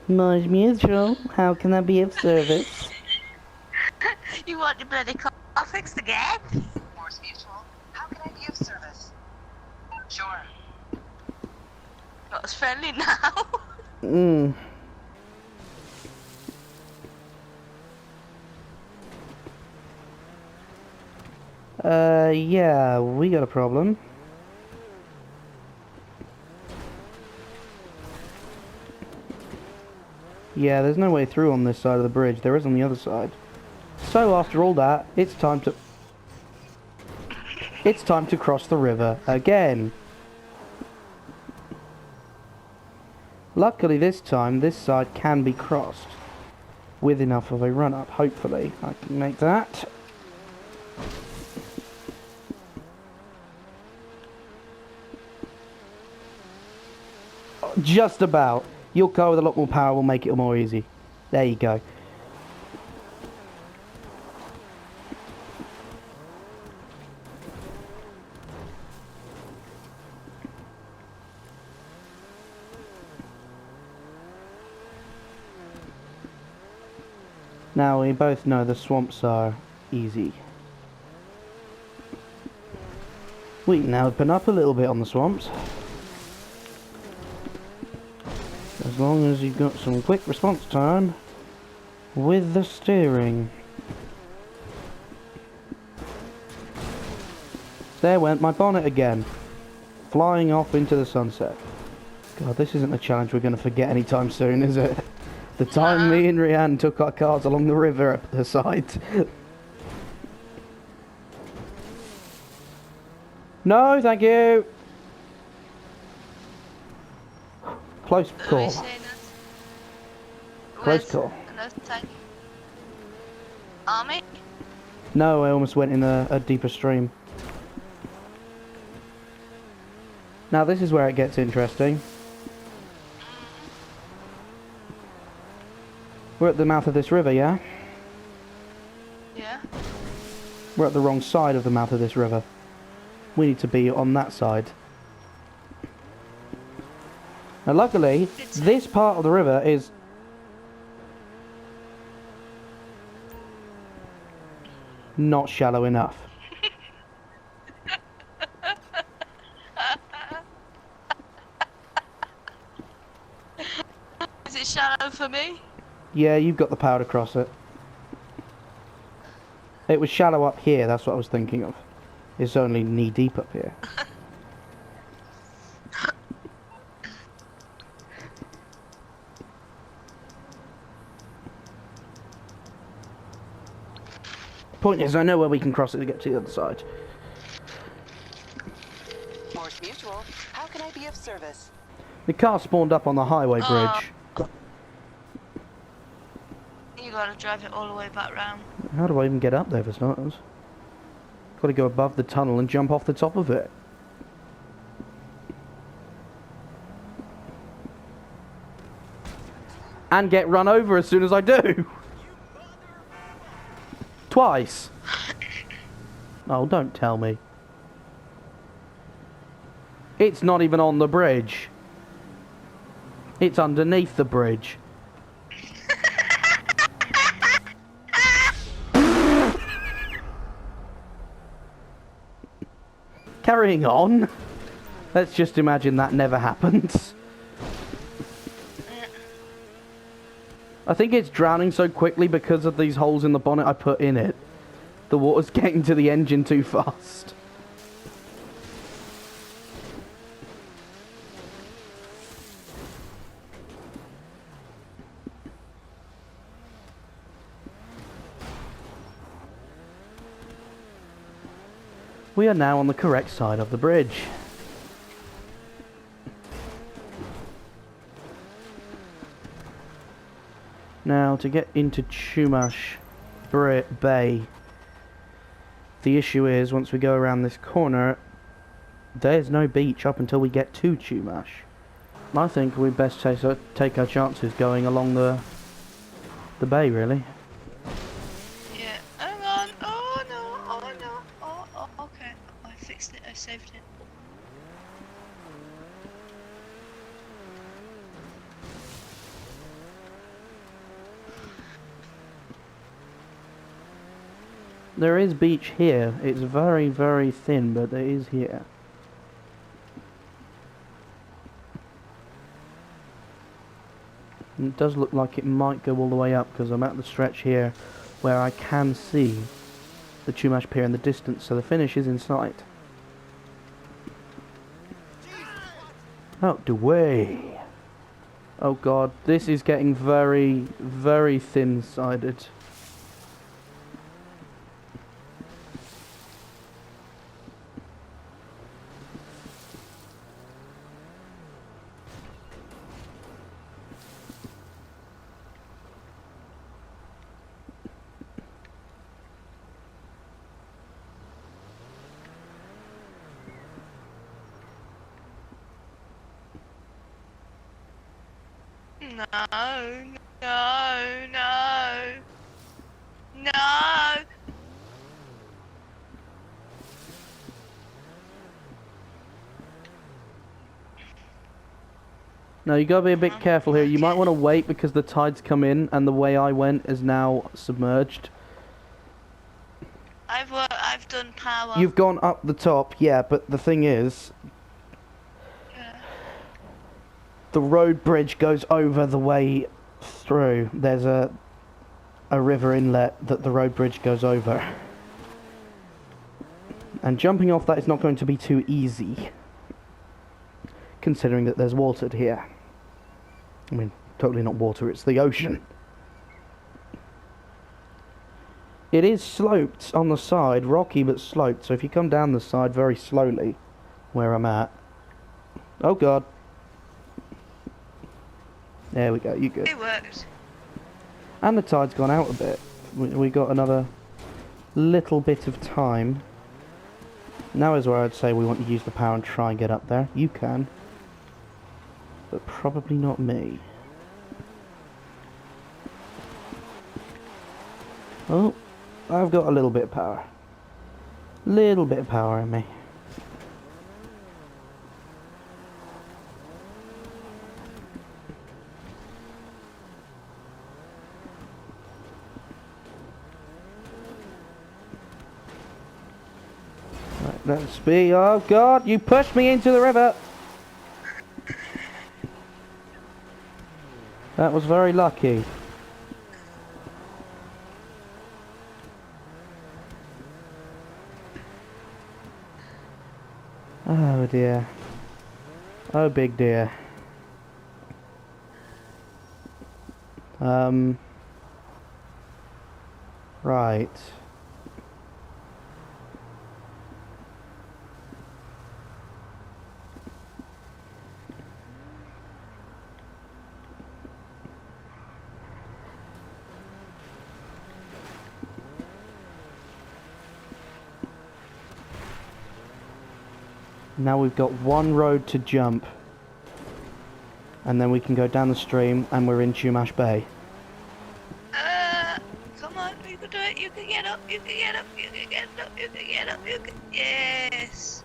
Mars Mutual, how can I be of service? You want your bloody car fixed again? Morse Mutual, how can I be of service? Sure. Not as friendly now. Mm. Yeah, we got a problem. Yeah, there's no way through on this side of the bridge. There is on the other side. So after all that, it's time to cross the river again. Luckily this time, this side can be crossed with enough of a run-up. Hopefully, I can make that. Just about. Your car with a lot more power will make it more easy. There you go. Now we both know the swamps are easy. We can now open up a little bit on the swamps. As long as you've got some quick response time with the steering. There went my bonnet again, flying off into the sunset. God, this isn't a challenge we're going to forget anytime soon, is it? The time me and Rhian took our cars along the river up the side. No, thank you. Close call. Close call. Army? No, I almost went in a deeper stream. Now this is where it gets interesting. We're at the mouth of this river, yeah? Yeah. We're at the wrong side of the mouth of this river. We need to be on that side. Now luckily, this part of the river is... not shallow enough. Is it shallow for me? Yeah, you've got the power to cross it. It was shallow up here, that's what I was thinking of. It's only knee deep up here. Point is, I know where we can cross it to get to the other side. Morse Mutual, how can I be of service? The car spawned up on the highway bridge. You gotta drive it all the way back round. How do I even get up there for starters? Got to go above the tunnel and jump off the top of it. And get run over as soon as I do. Twice. Oh, don't tell me. It's not even on the bridge. It's underneath the bridge. Carrying on. Let's just imagine that never happens. I think it's drowning so quickly because of these holes in the bonnet I put in it. The water's getting to the engine too fast. We are now on the correct side of the bridge. Now, to get into Chumash Bay, the issue is, once we go around this corner, there's no beach up until we get to Chumash. I think we best take our chances going along the bay, really. Yeah. Hang on. Oh no. Oh no. Oh, okay. I fixed it. I saved it. There is beach here. It's very, very thin, but there is here. And it does look like it might go all the way up, because I'm at the stretch here where I can see the Chumash Pier in the distance, so the finish is in sight. Out the way! Oh god, this is getting very, very thin-sided. No, no, no, no. Now you gotta be a bit careful here. You might want to wait because the tide's come in and the way I went is now submerged. I've done power. You've gone up the top, yeah, but the thing is, Yeah. the road bridge goes over the way through. There's a river inlet that the road bridge goes over. And jumping off that is not going to be too easy, considering that there's water here. I mean, totally not water, it's the ocean. It is sloped on the side, rocky but sloped, so if you come down the side very slowly, where I'm at... Oh god. There we go, you good. It worked. And the tide's gone out a bit. We got another little bit of time. Now is where I'd say we want to use the power and try and get up there. You can. But probably not me. Oh, I've got a little bit of power. Little bit of power in me. Right, let's be... Oh god, you pushed me into the river! That was very lucky. Oh dear. Oh big dear. Right. Now we've got one road to jump, and then we can go down the stream and we're in Chumash Bay. Come on, you can do it, you can get up, you can get up, you can get up, you can get up, you can... Yes!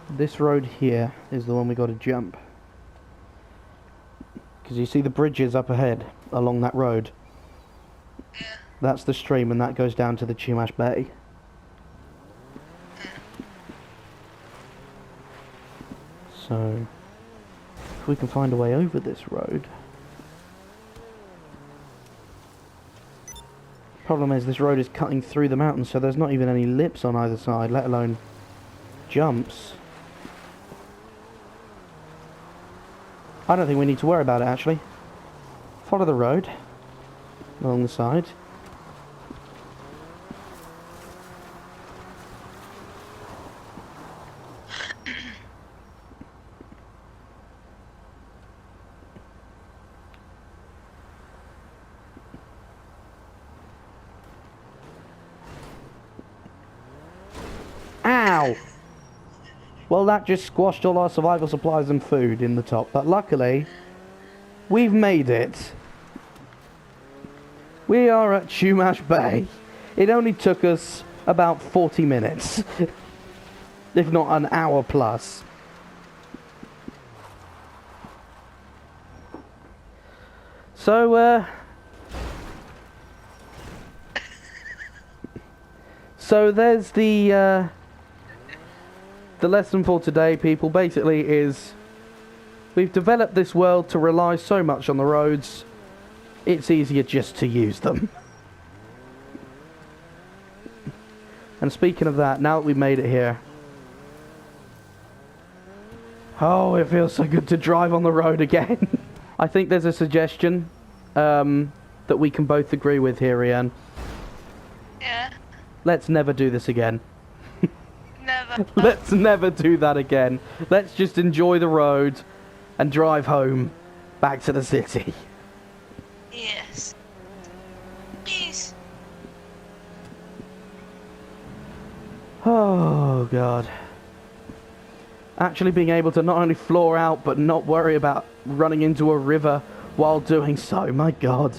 This road here is the one we got to jump. Because you see the bridges up ahead along that road. Yeah. That's the stream and that goes down to the Chumash Bay. So, if we can find a way over this road... Problem is, this road is cutting through the mountains, so there's not even any lips on either side, let alone jumps. I don't think we need to worry about it, actually. Follow the road along the side. Ow! Well, that just squashed all our survival supplies and food in the top, but luckily, we've made it. We are at Chumash Bay. It only took us about 40 minutes, if not an hour plus. So, so there's the lesson for today, people, basically is we've developed this world to rely so much on the roads, it's easier just to use them. And speaking of that, now that we've made it here, oh, it feels so good to drive on the road again. I think there's a suggestion that we can both agree with here, Rhian. Yeah. Let's never do this again. Never. Let's never do that again. Let's just enjoy the road and drive home back to the city. Yes. Peace. Oh, God. Actually being able to not only floor out, but not worry about running into a river while doing so, my God.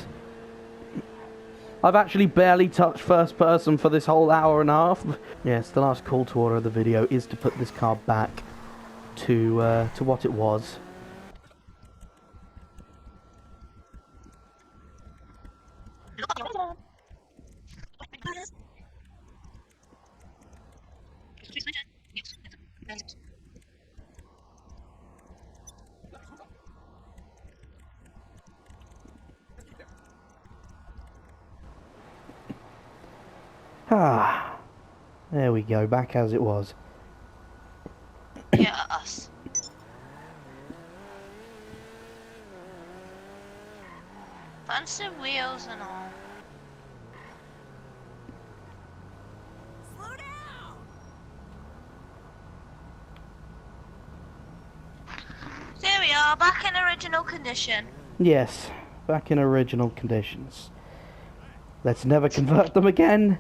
I've actually barely touched first person for this whole hour and a half. Yes, the last call to order of the video is to put this car back to what it was. Ah, there we go, back as it was. Yes. Fancy wheels and all. Slow down! There we are, back in original condition. Yes, back in original conditions. Let's never convert them again.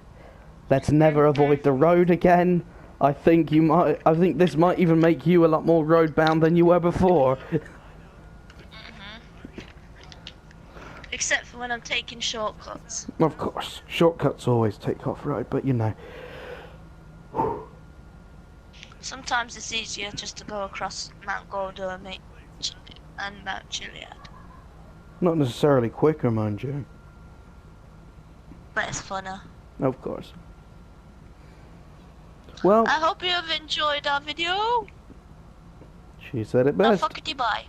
Let's never avoid the road again. I think this might even make you a lot more road bound than you were before. Except for when I'm taking shortcuts. Of course, shortcuts always take off road, but you know. Sometimes it's easier just to go across Mount Gordo and Mount Chiliad. Not necessarily quicker, mind you. But it's funner. Of course. Well, I hope you have enjoyed our video. she said it Now best. fuckity bye.